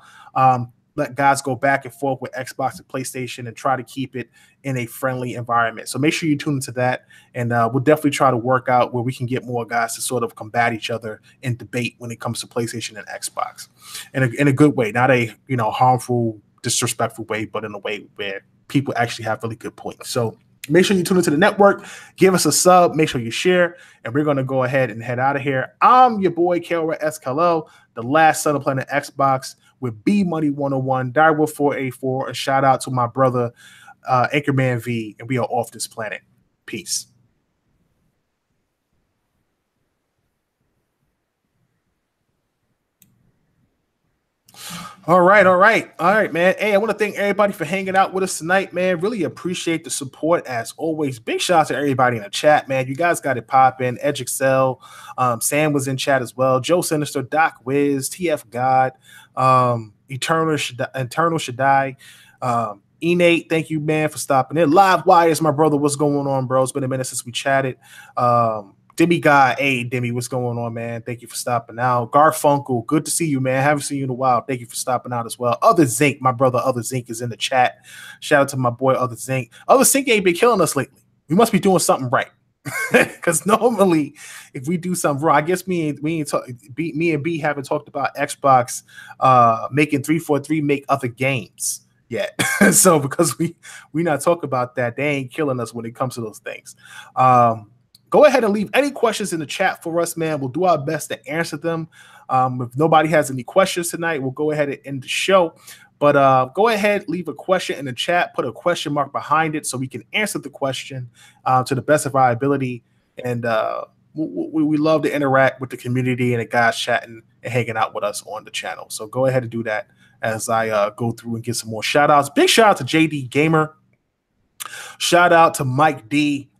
let guys go back and forth with Xbox and PlayStation and try to keep it in a friendly environment. So make sure you tune into that, and we'll definitely try to work out where we can get more guys to sort of combat each other in debate when it comes to PlayStation and Xbox in a good way, not a harmful, disrespectful way, but in a way where people actually have really good points. So make sure you tune into the network, give us a sub, make sure you share, and we're going to go ahead and head out of here. I'm your boy, Kelra SKLO, the last son of Planet Xbox with B Money 101, Direwolf 484. A shout out to my brother, Anchorman V, and we are off this planet. Peace. All right, man. Hey, I want to thank everybody for hanging out with us tonight, man. Really appreciate the support as always. Big shout out to everybody in the chat, man. You guys got it popping. Edge Excel, Sam was in chat as well. Joe Sinister, Doc Wiz, TF God, Eternal Shaddai, Enate. Thank you, man, for stopping in. Live Wires, my brother. What's going on, bro? It's been a minute since we chatted. Demi Guy, hey Demi, what's going on, man? Thank you for stopping out. Garfunkel, good to see you, man. Haven't seen you in a while. Thank you for stopping out as well. Other Zinc, my brother Other Zinc is in the chat. Shout out to my boy Other Zinc. Other Zinc ain't been killing us lately. We must be doing something right. Because normally, if we do something wrong, I guess me and B haven't talked about Xbox making 343 make other games yet. So because we not talking about that, they ain't killing us when it comes to those things. Go ahead and leave any questions in the chat for us, man. We'll do our best to answer them. If nobody has any questions tonight, we'll go ahead and end the show. But go ahead, leave a question in the chat, put a question mark behind it so we can answer the question to the best of our ability. And we love to interact with the community and the guys chatting and hanging out with us on the channel. So go ahead and do that as I go through and get some more shout outs. Big shout out to JD Gamer. Shout out to Mike D.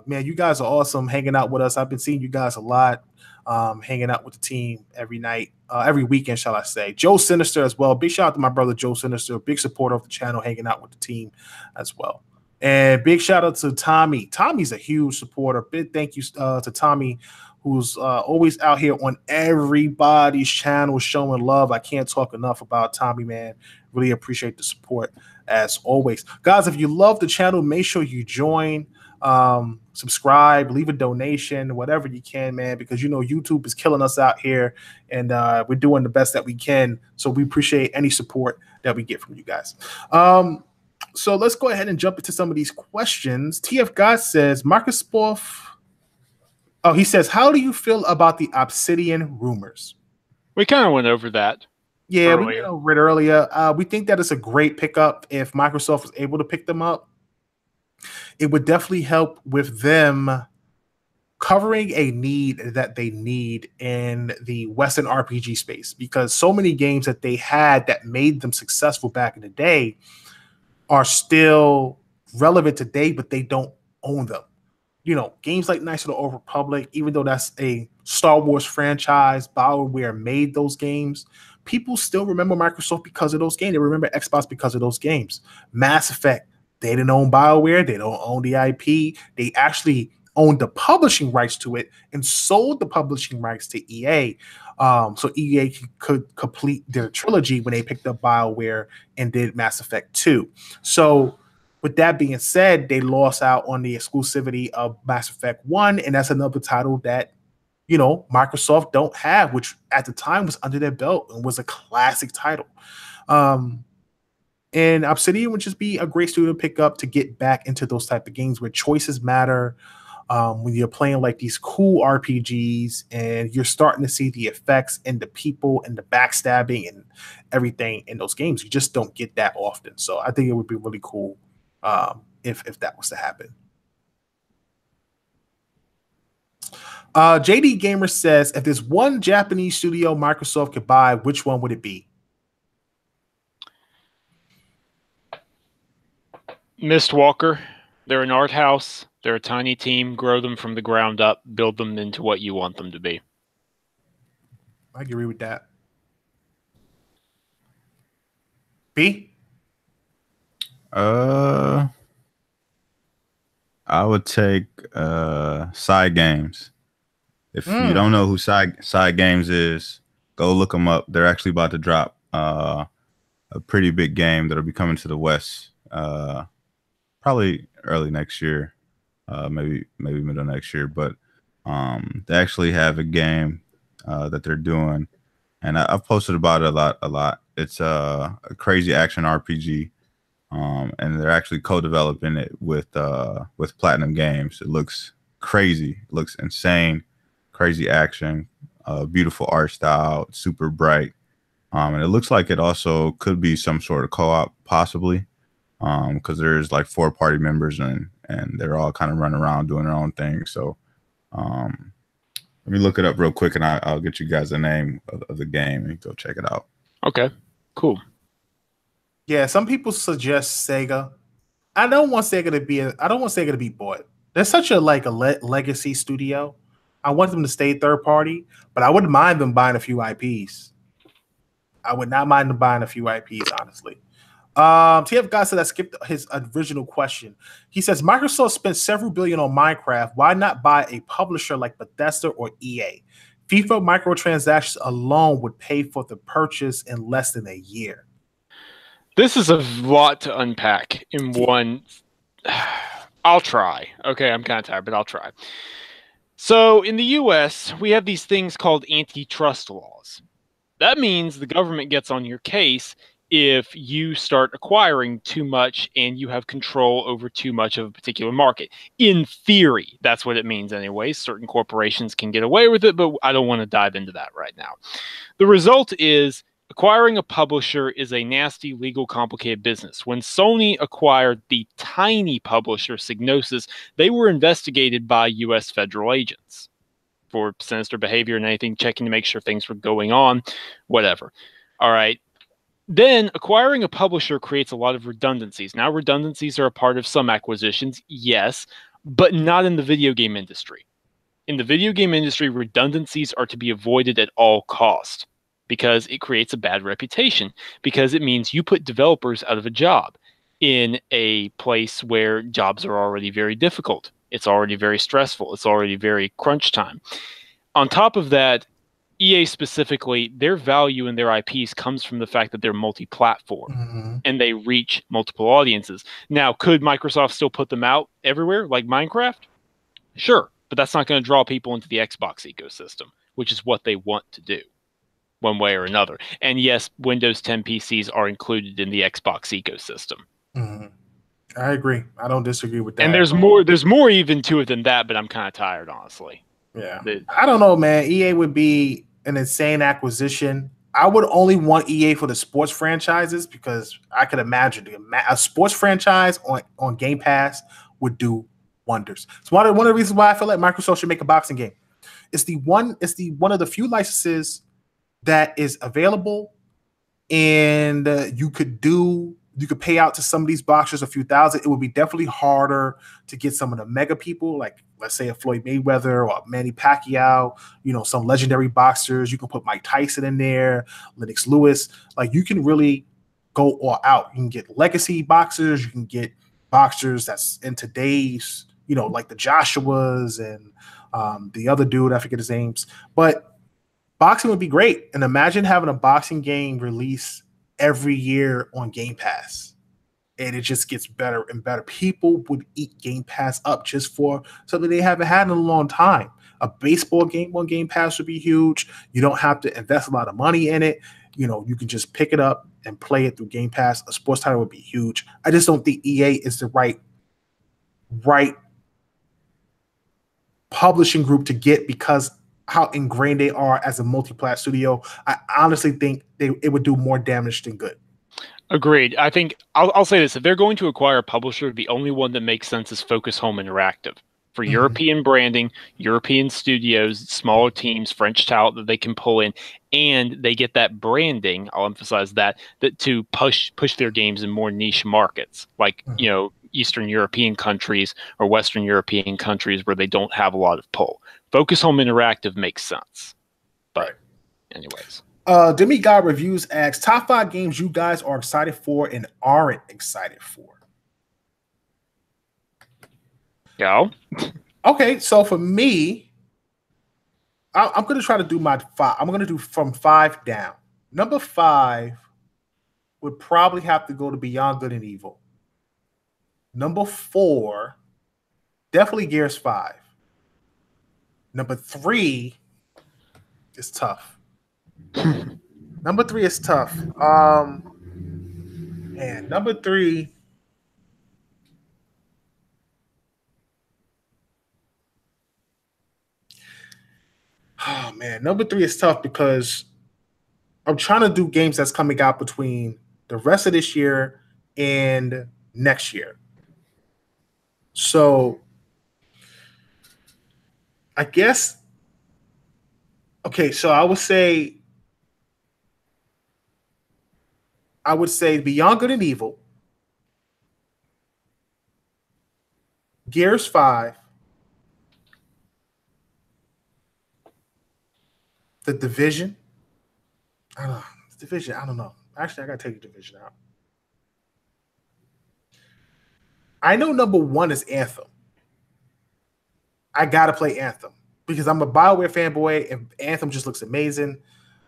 Man, you guys are awesome hanging out with us. I've been seeing you guys a lot, hanging out with the team every night, every weekend, shall I say. Joe Sinister as well. Big shout out to my brother Joe Sinister, big supporter of the channel, hanging out with the team as well. And big shout out to Tommy. Tommy's a huge supporter. Big thank you to Tommy, who's always out here on everybody's channel showing love. I can't talk enough about Tommy, man. Really appreciate the support as always. Guys, if you love the channel, make sure you join. Subscribe, leave a donation, whatever you can, man, because YouTube is killing us out here, and we're doing the best that we can. So we appreciate any support that we get from you guys. So let's go ahead and jump into some of these questions. TF God says, Microsoft. Oh, he says, how do you feel about the Obsidian rumors? We kind of went over that. Yeah, earlier. We went over it earlier. We think that it's a great pickup if Microsoft was able to pick them up. It would definitely help with them covering a need that they need in the Western RPG space, because so many games that they had that made them successful back in the day are still relevant today, but they don't own them. Games like Knights of the Old Republic, even though that's a Star Wars franchise, BioWare made those games. People still remember Microsoft because of those games. They remember Xbox because of those games. Mass Effect, they didn't own BioWare. They don't own the IP. They actually owned the publishing rights to it and sold the publishing rights to EA. So EA could complete their trilogy when they picked up BioWare and did Mass Effect 2. So with that being said, they lost out on the exclusivity of Mass Effect 1, and that's another title that Microsoft don't have, which at the time was under their belt and was a classic title. And Obsidian would just be a great studio to pick up to get back into those type of games where choices matter, when you're playing like these cool RPGs and you're starting to see the effects and the people and the backstabbing and everything in those games. You just don't get that often. So I think it would be really cool if that was to happen. JD Gamer says, if there's one Japanese studio Microsoft could buy, which one would it be? Mistwalker. They're an art house. They're a tiny team. Grow them from the ground up. Build them into what you want them to be. I agree with that. B? I would take Side Games. If you don't know who Side Games is, go look them up. They're actually about to drop a pretty big game that'll be coming to the West probably early next year, maybe middle next year. But they actually have a game that they're doing, and I've posted about it a lot. It's a crazy action RPG. And they're actually co-developing it with Platinum Games. It looks crazy. It looks insane. Crazy action, beautiful art style, super bright. And it looks like it also could be some sort of co-op, possibly, because there's like 4 party members and they're all kind of running around doing their own thing. So let me look it up real quick, and I'll get you guys the name of the game and go check it out. Okay, cool. Yeah, some people suggest Sega. I don't want Sega to be bought. They're such a legacy studio. I want them to stay third party, but I wouldn't mind them buying a few IPs. I would not mind them buying a few IPs, honestly. TF God said I skipped his original question. He says Microsoft spent several billion on Minecraft. Why not buy a publisher like Bethesda or EA? FIFA microtransactions alone would pay for the purchase in less than a year. This is a lot to unpack in one. I'll try. Okay, I'm kind of tired, but I'll try. So in the US, we have these things called antitrust laws. That means the government gets on your case if you start acquiring too much and you have control over too much of a particular market. In theory, that's what it means anyway. Certain corporations can get away with it, but I don't want to dive into that right now. The result is acquiring a publisher is a nasty, legal, complicated business. When Sony acquired the tiny publisher Psygnosis, they were investigated by U.S. federal agents for sinister behavior and anything, checking to make sure things were going on, whatever. All right. Then acquiring a publisher creates a lot of redundancies. Now, redundancies are a part of some acquisitions, yes, but not in the video game industry. In the video game industry, redundancies are to be avoided at all costs, because it creates a bad reputation, because it means you put developers out of a job in a place where jobs are already very difficult. It's already very stressful. It's already very crunch time. On top of that, EA specifically, their value in their IPs comes from the fact that they're multi-platform and they reach multiple audiences. Now, could Microsoft still put them out everywhere like Minecraft? Sure, but that's not going to draw people into the Xbox ecosystem, which is what they want to do, one way or another. And yes, Windows 10 PCs are included in the Xbox ecosystem. I agree. I don't disagree with that. And there's more even to it than that, but I'm kind of tired, honestly. Yeah. I don't know, man. EA would be an insane acquisition. I would only want EA for the sports franchises, because I could imagine a sports franchise on Game Pass would do wonders. It's one of the reasons why I feel like Microsoft should make a boxing game. It's one of the few licenses that is available, and you could pay out to some of these boxers a few thousand. It would be definitely harder to get some of the mega people, like let's say a Floyd Mayweather or Manny Pacquiao, some legendary boxers. You can put Mike Tyson in there, Lennox Lewis. Like, you can really go all out. You can get legacy boxers. You can get boxers that's in today's, like the Joshuas and the other dude, I forget his names. But boxing would be great. And imagine having a boxing game release every year on Game Pass. And it just gets better and better. People would eat Game Pass up just for something they haven't had in a long time. A baseball game on Game Pass would be huge. You don't have to invest a lot of money in it. You can just pick it up and play it through Game Pass. A sports title would be huge. I just don't think EA is the right publishing group to get because how ingrained they are as a multi-plat studio. I honestly think it would do more damage than good. Agreed. I think I'll say this: if they're going to acquire a publisher, the only one that makes sense is Focus Home Interactive for European branding, European studios, smaller teams, French talent that they can pull in, and they get that branding. I'll emphasize that to push their games in more niche markets, like Eastern European countries or Western European countries where they don't have a lot of pull. Focus Home Interactive makes sense, but anyways. Demigod Reviews asks, top 5 games you guys are excited for and aren't excited for. Yeah. Okay, so for me, I'm going to try to do my 5. I'm going to do from 5 down. Number 5 would probably have to go to Beyond Good and Evil. Number 4, definitely Gears 5. Number 3 is tough. Number 3 is tough. And number 3. Oh man, number 3 is tough because I'm trying to do games that's coming out between the rest of this year and next year. So I guess, okay, so I would say Beyond Good and Evil, Gears 5, The Division. I don't know. Division, I don't know. Actually, I got to take the Division out. I know number 1 is Anthem. I got to play Anthem because I'm a BioWare fanboy and Anthem just looks amazing.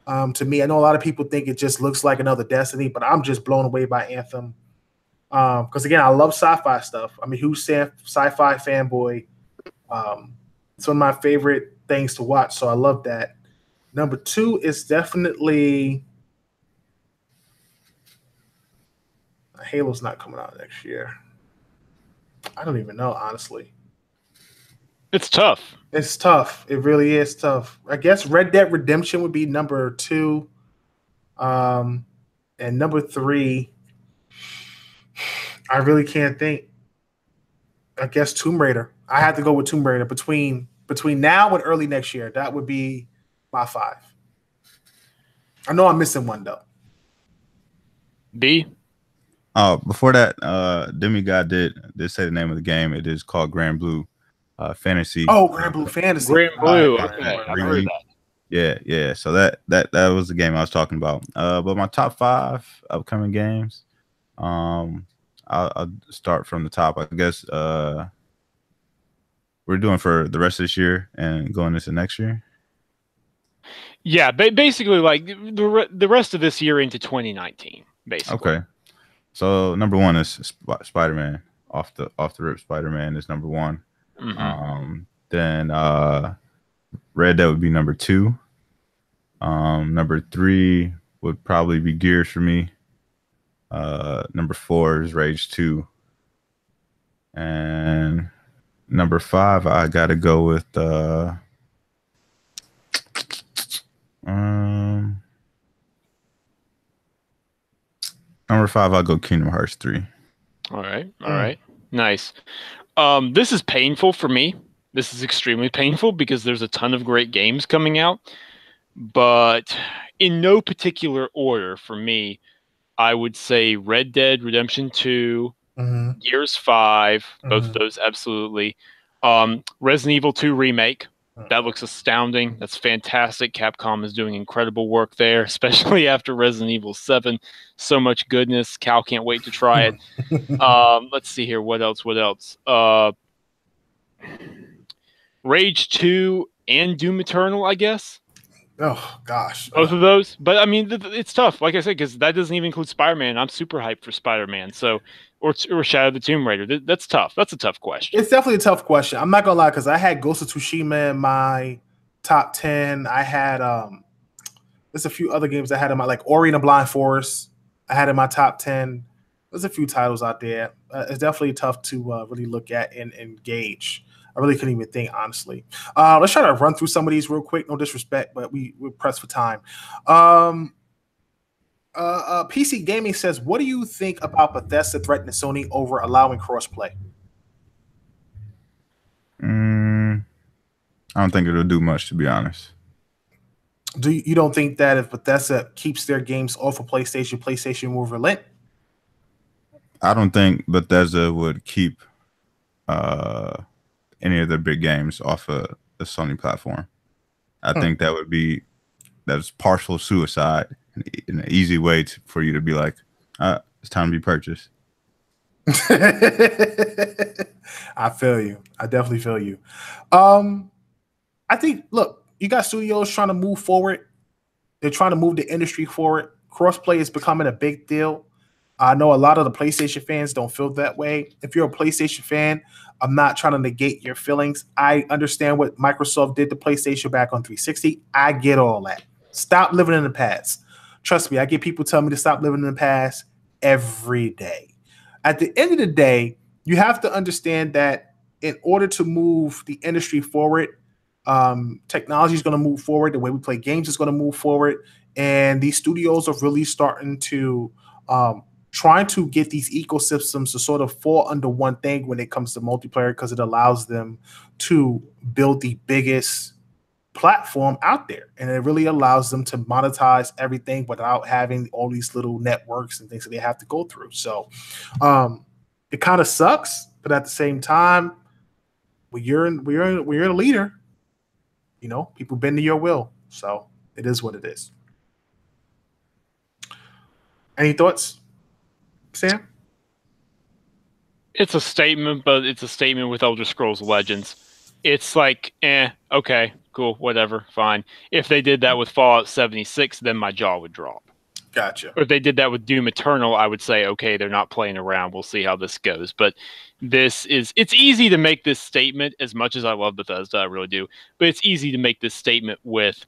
To me, I know a lot of people think it just looks like another Destiny, but I'm just blown away by Anthem. Because again, I love sci-fi stuff. I'm a huge sci-fi fanboy. It's one of my favorite things to watch, so I love that. Number 2 is definitely Halo's not coming out next year. I don't even know, honestly. It's tough. It's tough. It really is tough. I guess Red Dead Redemption would be number 2. And number 3, I really can't think. I guess Tomb Raider. I have to go with Tomb Raider between now and early next year. That would be my 5. I know I'm missing one though. B. Before that, Demigod did say the name of the game. It is called Grand Blue Fantasy. Oh, Grand Blue Fantasy. Grand Blue. Okay, I've heard that. Yeah. So that was the game I was talking about. But my top 5 upcoming games. I'll start from the top. I guess we're doing for the rest of this year and going into next year. Yeah, basically like the rest of this year into 2019, basically. Okay. So number 1 is Spider-Man. Off the rip, Spider-Man is number 1. Mm-hmm. Then Red Dead would be number 2. Number 3 would probably be Gears for me. Number 4 is Rage 2. And number 5, I gotta go with number 5, I'll go Kingdom Hearts 3. All right. Nice. This is painful for me. This is extremely painful because there's a ton of great games coming out. But in no particular order for me, I would say Red Dead Redemption 2, Gears 5, both of those absolutely. Resident Evil 2 Remake. That looks astounding. That's fantastic. Capcom is doing incredible work there, especially after Resident Evil 7. So much goodness. Cal can't wait to try it. Let's see here. What else? Rage 2 and Doom Eternal, I guess. Oh, gosh. Both of those. But, I mean, it's tough, like I said, because that doesn't even include Spider-Man. I'm super hyped for Spider-Man. So, or Shadow of the Tomb Raider. That's tough. That's a tough question. It's definitely a tough question. I'm not going to lie, because I had Ghost of Tsushima in my top 10. I had there's a few other games I had in my, like Ori and the Blind Forest. I had in my top 10. There's a few titles out there. It's definitely tough to really look at and gauge. I really couldn't even think, honestly. Let's try to run through some of these real quick. No disrespect, but we're pressed for time. PC Gaming says, what do you think about Bethesda threatening Sony over allowing crossplay? I don't think it'll do much, to be honest. You don't think that if Bethesda keeps their games off of PlayStation will relent? I don't think Bethesda would keep any of their big games off of the Sony platform. I think that's partial suicide, an easy way for you to be like, it's time to be purchased. I feel you. I definitely feel you. I think, look, you got studios trying to move forward. They're trying to move the industry forward. Crossplay is becoming a big deal. I know a lot of the PlayStation fans don't feel that way. If you're a PlayStation fan, I'm not trying to negate your feelings. I understand what Microsoft did to PlayStation back on 360. I get all that. Stop living in the past. Trust me, I get people telling me to stop living in the past every day. At the end of the day, you have to understand that in order to move the industry forward, technology is going to move forward. The way we play games is going to move forward. And these studios are really starting to trying to get these ecosystems to sort of fall under one thing when it comes to multiplayer, because it allows them to build the biggest platform out there. And it really allows them to monetize everything without having all these little networks and things that they have to go through. So it kind of sucks, but at the same time, when you're a leader, you know, people bend to your will. So it is what it is. Any thoughts, Sam? It's a statement, but it's a statement with Elder Scrolls Legends. It's like, okay, cool, whatever, fine. If they did that with Fallout 76, then my jaw would drop. Gotcha. Or if they did that with Doom Eternal, I would say, okay, they're not playing around. We'll see how this goes. But it's easy to make this statement, as much as I love Bethesda, I really do. But it's easy to make this statement with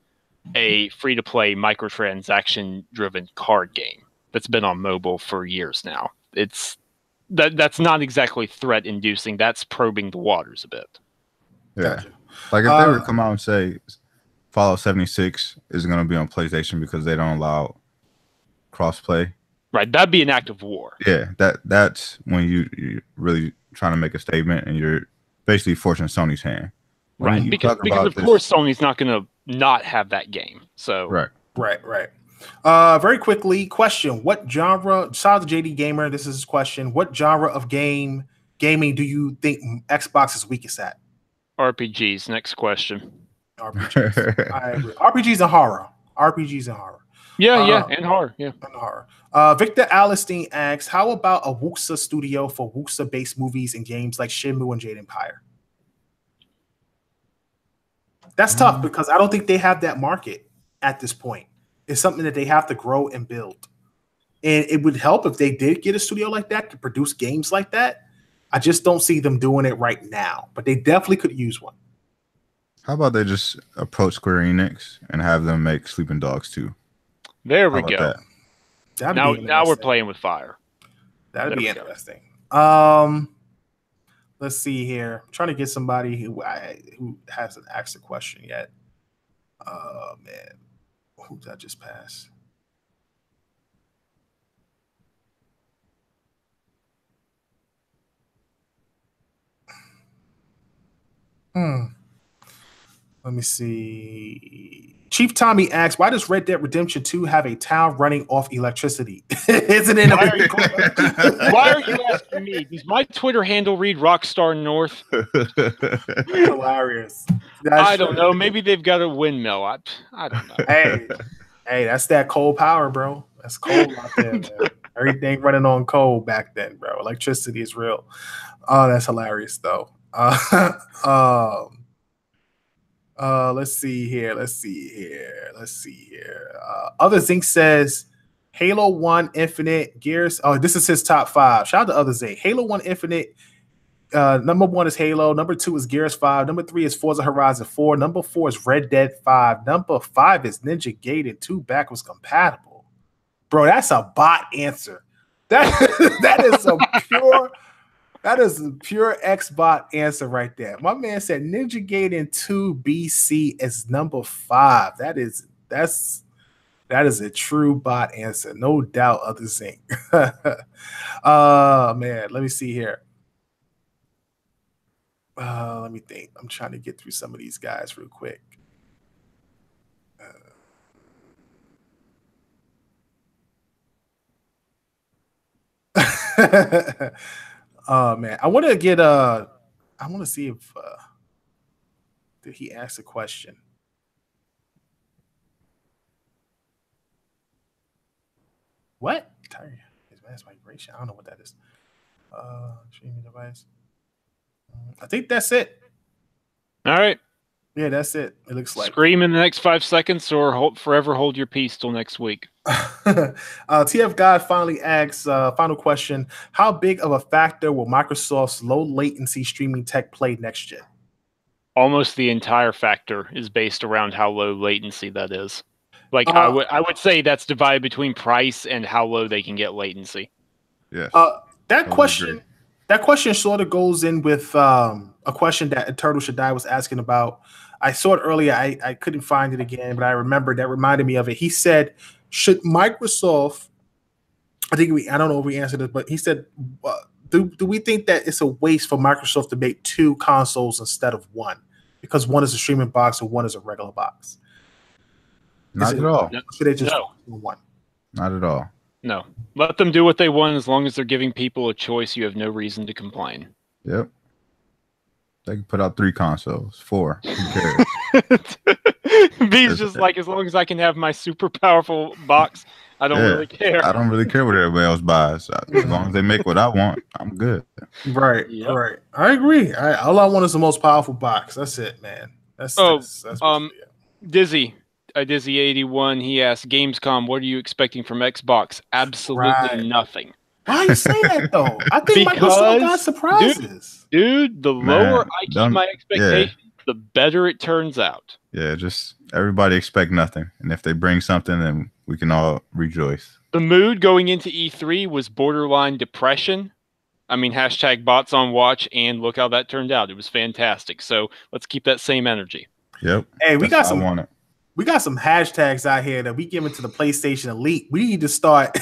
a free-to-play microtransaction-driven card game that's been on mobile for years now. That's not exactly threat-inducing. That's probing the waters a bit. Yeah. Gotcha. Like if they were to come out and say Fallout 76 is going to be on PlayStation because they don't allow crossplay. Right, that'd be an act of war. Yeah, that's when you're really trying to make a statement and you're basically forcing Sony's hand. Right, because of course Sony's not going to not have that game. So Right. Very quickly, question: what genre? Shout out to JD Gamer. This is his question. What genre of gaming do you think Xbox is weakest at? RPGs. Next question. RPGs. I agree. RPGs and horror. Yeah, and horror. Yeah, and horror. Victor Alistine asks, how about a wuxia studio for wuxia-based movies and games like Shenmue and Jade Empire? That's tough because I don't think they have that market at this point. It's something that they have to grow and build. And it would help if they did get a studio like that to produce games like that. I just don't see them doing it right now, but they definitely could use one. How about they just approach Square Enix and have them make Sleeping Dogs 2? There we go. Now we're playing with fire. That'd be interesting. Let's see here. I'm trying to get somebody who hasn't asked a question yet. Man, who did I just pass? Let me see. Chief Tommy asks, why does Red Dead Redemption 2 have a town running off electricity? Isn't it? Why are you asking me? Does my Twitter handle read Rockstar North? Hilarious. I don't know. Maybe they've got a windmill. I don't know. Hey, that's that coal power, bro. That's coal out there, man. Everything running on coal back then, bro. Electricity is real. Oh, that's hilarious, though. Let's see here. Other Zinc says Halo 1 Infinite, Gears. Oh, this is his top 5. Shout out to Other Zinc. Halo 1 Infinite. Number 1 is Halo. Number 2 is Gears 5. Number 3 is Forza Horizon 4. Number 4 is Red Dead 5. Number 5 is Ninja Gaiden 2 backwards compatible. Bro, that's a bot answer. That is a pure. That is a pure Xbot answer right there. My man said Ninja Gaiden 2 BC is number 5. That is a true bot answer. No doubt of the same. Man, let me see here. Let me think. I'm trying to get through some of these guys real quick. Man, I want to get I want to see if did he ask a question? What? Advanced migration. I don't know what that is. Streaming device. I think that's it. All right. Yeah, that's it. It looks like. Scream in the next 5 seconds, or forever hold your peace till next week. TF God finally asks, final question: how big of a factor will Microsoft's low latency streaming tech play next gen? Almost the entire factor is based around how low latency that is. Like I would say that's divided between price and how low they can get latency. Yes. That question sort of goes in with a question that Turtle Shaddai was asking about. I saw it earlier. I couldn't find it again, but I remembered that reminded me of it. He said, should Microsoft, I don't know if we answered it, but he said, do we think that it's a waste for Microsoft to make 2 consoles instead of 1? Because one is a streaming box and one is a regular box. Not at all. Should they just one? Not at all. No. Let them do what they want as long as they're giving people a choice. You have no reason to complain. Yep. They can put out 3 consoles, 4. Who cares? B's just like, as long as I can have my super powerful box, I don't really care. I don't really care what everybody else buys. As long as they make what I want, I'm good. Right. Yep. Right. I agree. All I want is the most powerful box. That's it, man. That's Dizzy 81. He asked, Gamescom, what are you expecting from Xbox? Absolutely nothing. Why you say that though? I think Microsoft got surprises. Dude, the lower I keep my expectations, the better it turns out. Yeah, just everybody expect nothing. And if they bring something, then we can all rejoice. The mood going into E3 was borderline depression. I mean, hashtag bots on watch, and look how that turned out. It was fantastic. So let's keep that same energy. Yep. Hey, we got some hashtags out here that we give into the PlayStation Elite. We need to start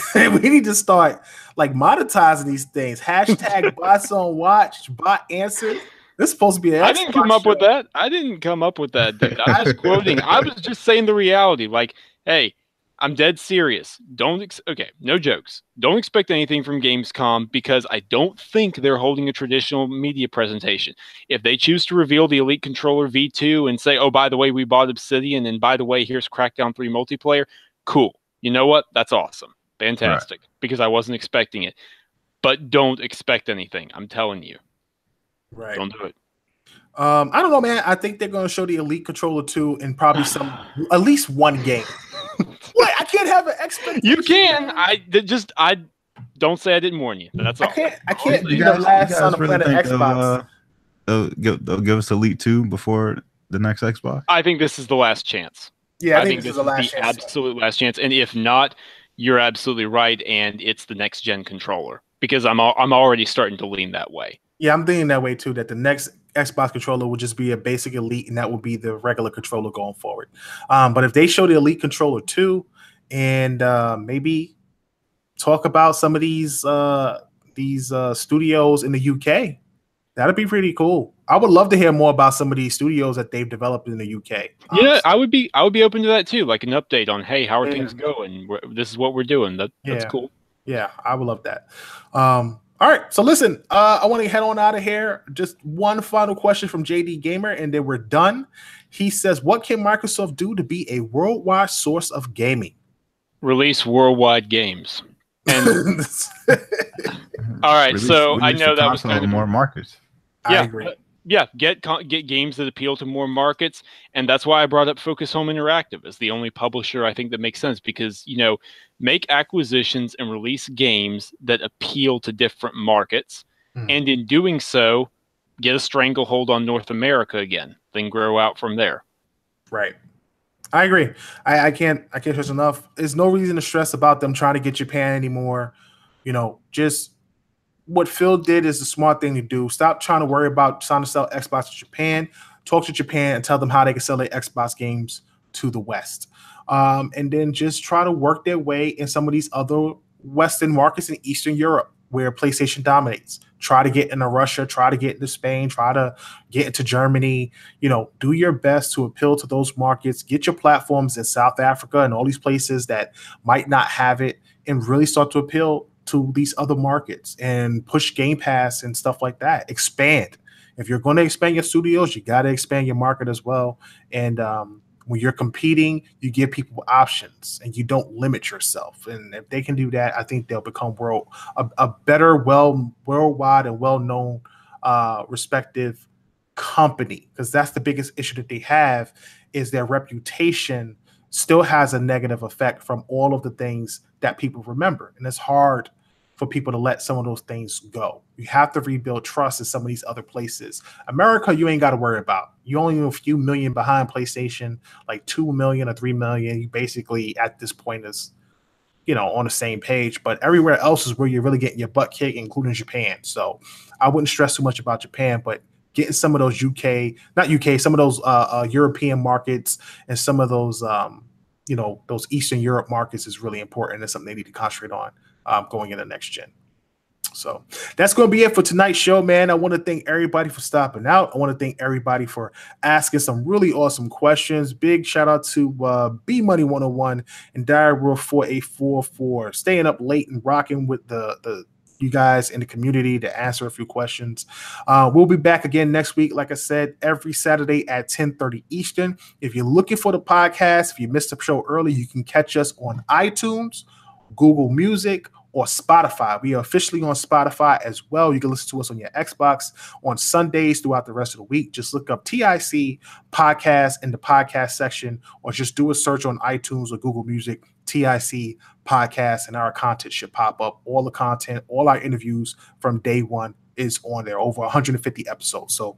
like monetizing these things. Hashtag bots on watch, bot answer. This is supposed to be I didn't come up with that. I didn't come up with that, dude. I was quoting. I was just saying the reality. Like, hey, I'm dead serious. Okay, no jokes. Don't expect anything from Gamescom because I don't think they're holding a traditional media presentation. If they choose to reveal the Elite Controller V2 and say, oh, by the way, we bought Obsidian, and by the way, here's Crackdown 3 multiplayer, cool. You know what? That's awesome. Fantastic. Right. Because I wasn't expecting it. But don't expect anything. I'm telling you. Right. Don't do it. I don't know, man. I think they're going to show the Elite Controller 2 in probably at least one game. What? I can't have an expectation. You can. I don't say I didn't warn you. That's all. I can't be the last on the planet Xbox. They'll give us Elite 2 before the next Xbox. I think this is the last chance. Yeah, I think this is the last chance. Absolute last chance. And if not, you're absolutely right, and it's the next gen controller because I'm already starting to lean that way. Yeah, I'm thinking that way too. That the next Xbox controller will just be a basic Elite, and that will be the regular controller going forward. But if they show the Elite Controller 2 and maybe talk about some of these studios in the UK, that'd be pretty cool. I would love to hear more about some of these studios that they've developed in the UK. Honestly. Yeah, I would be open to that too, like an update on, hey, how are things going? This is what we're doing. That's cool. Yeah, I would love that. All right, so listen, I want to head on out of here. Just one final question from JD Gamer, and then we're done. He says, what can Microsoft do to be a worldwide source of gaming? Release worldwide games. And all right, so I know that was kind of more markets. Yeah, I agree. Yeah, get games that appeal to more markets, and that's why I brought up Focus Home Interactive as the only publisher I think that makes sense because, make acquisitions and release games that appeal to different markets, and in doing so, get a stranglehold on North America again, then grow out from there. Right. I agree. I can't stress enough. There's no reason to stress about them trying to get Japan anymore. Just what Phil did is the smart thing to do. Stop trying to worry about trying to sell Xbox to Japan. Talk to Japan and tell them how they can sell their Xbox games to the West. And then just try to work their way in some of these other Western markets in Eastern Europe where PlayStation dominates. Try to get into Russia, try to get into Spain, try to get into Germany. You know, do your best to appeal to those markets. Get your platforms in South Africa and all these places that might not have it, and really start to appeal to these other markets and push Game Pass and stuff like that. Expand. If you're going to expand your studios, you got to expand your market as well. And when you're competing, you give people options and you don't limit yourself. And if they can do that, I think they'll become a better, worldwide and well-known, respective company, because that's the biggest issue that they have is their reputation still has a negative effect from all of the things that people remember. And it's hard for people to let some of those things go. You have to rebuild trust in some of these other places. America, you ain't got to worry about. You only a few million behind PlayStation, like 2 million or 3 million. You basically at this point is, you know, on the same page. But everywhere else is where you're really getting your butt kicked, including Japan. So I wouldn't stress too much about Japan, but getting some of those some of those European markets and some of those, you know, those Eastern Europe markets is really important. It's something they need to concentrate on going into next gen. So that's going to be it for tonight's show, man. I want to thank everybody for stopping out. I want to thank everybody for asking some really awesome questions. Big shout out to B Money 101 and Dire Wolf 4844 for staying up late and rocking with the you guys in the community to answer a few questions. We'll be back again next week, like I said, every Saturday at 10:30 Eastern. If you're looking for the podcast, if you missed the show early, you can catch us on iTunes, Google Music, or Spotify. We are officially on Spotify as well. You can listen to us on your Xbox on Sundays throughout the rest of the week. Just look up TIC Podcast in the podcast section, or just do a search on iTunes or Google Music, TIC Podcast, and our content should pop up. All the content, all our interviews from day one is on there, over 150 episodes. So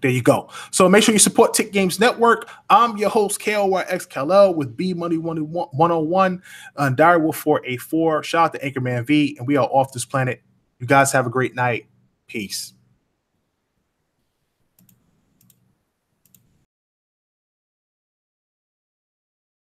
there you go. So make sure you support Tick Games Network. I'm your host, KLYXKLL, with B Money 101 and Dire Wolf 484. Shout out to Anchorman V, and we are off this planet. You guys have a great night. Peace.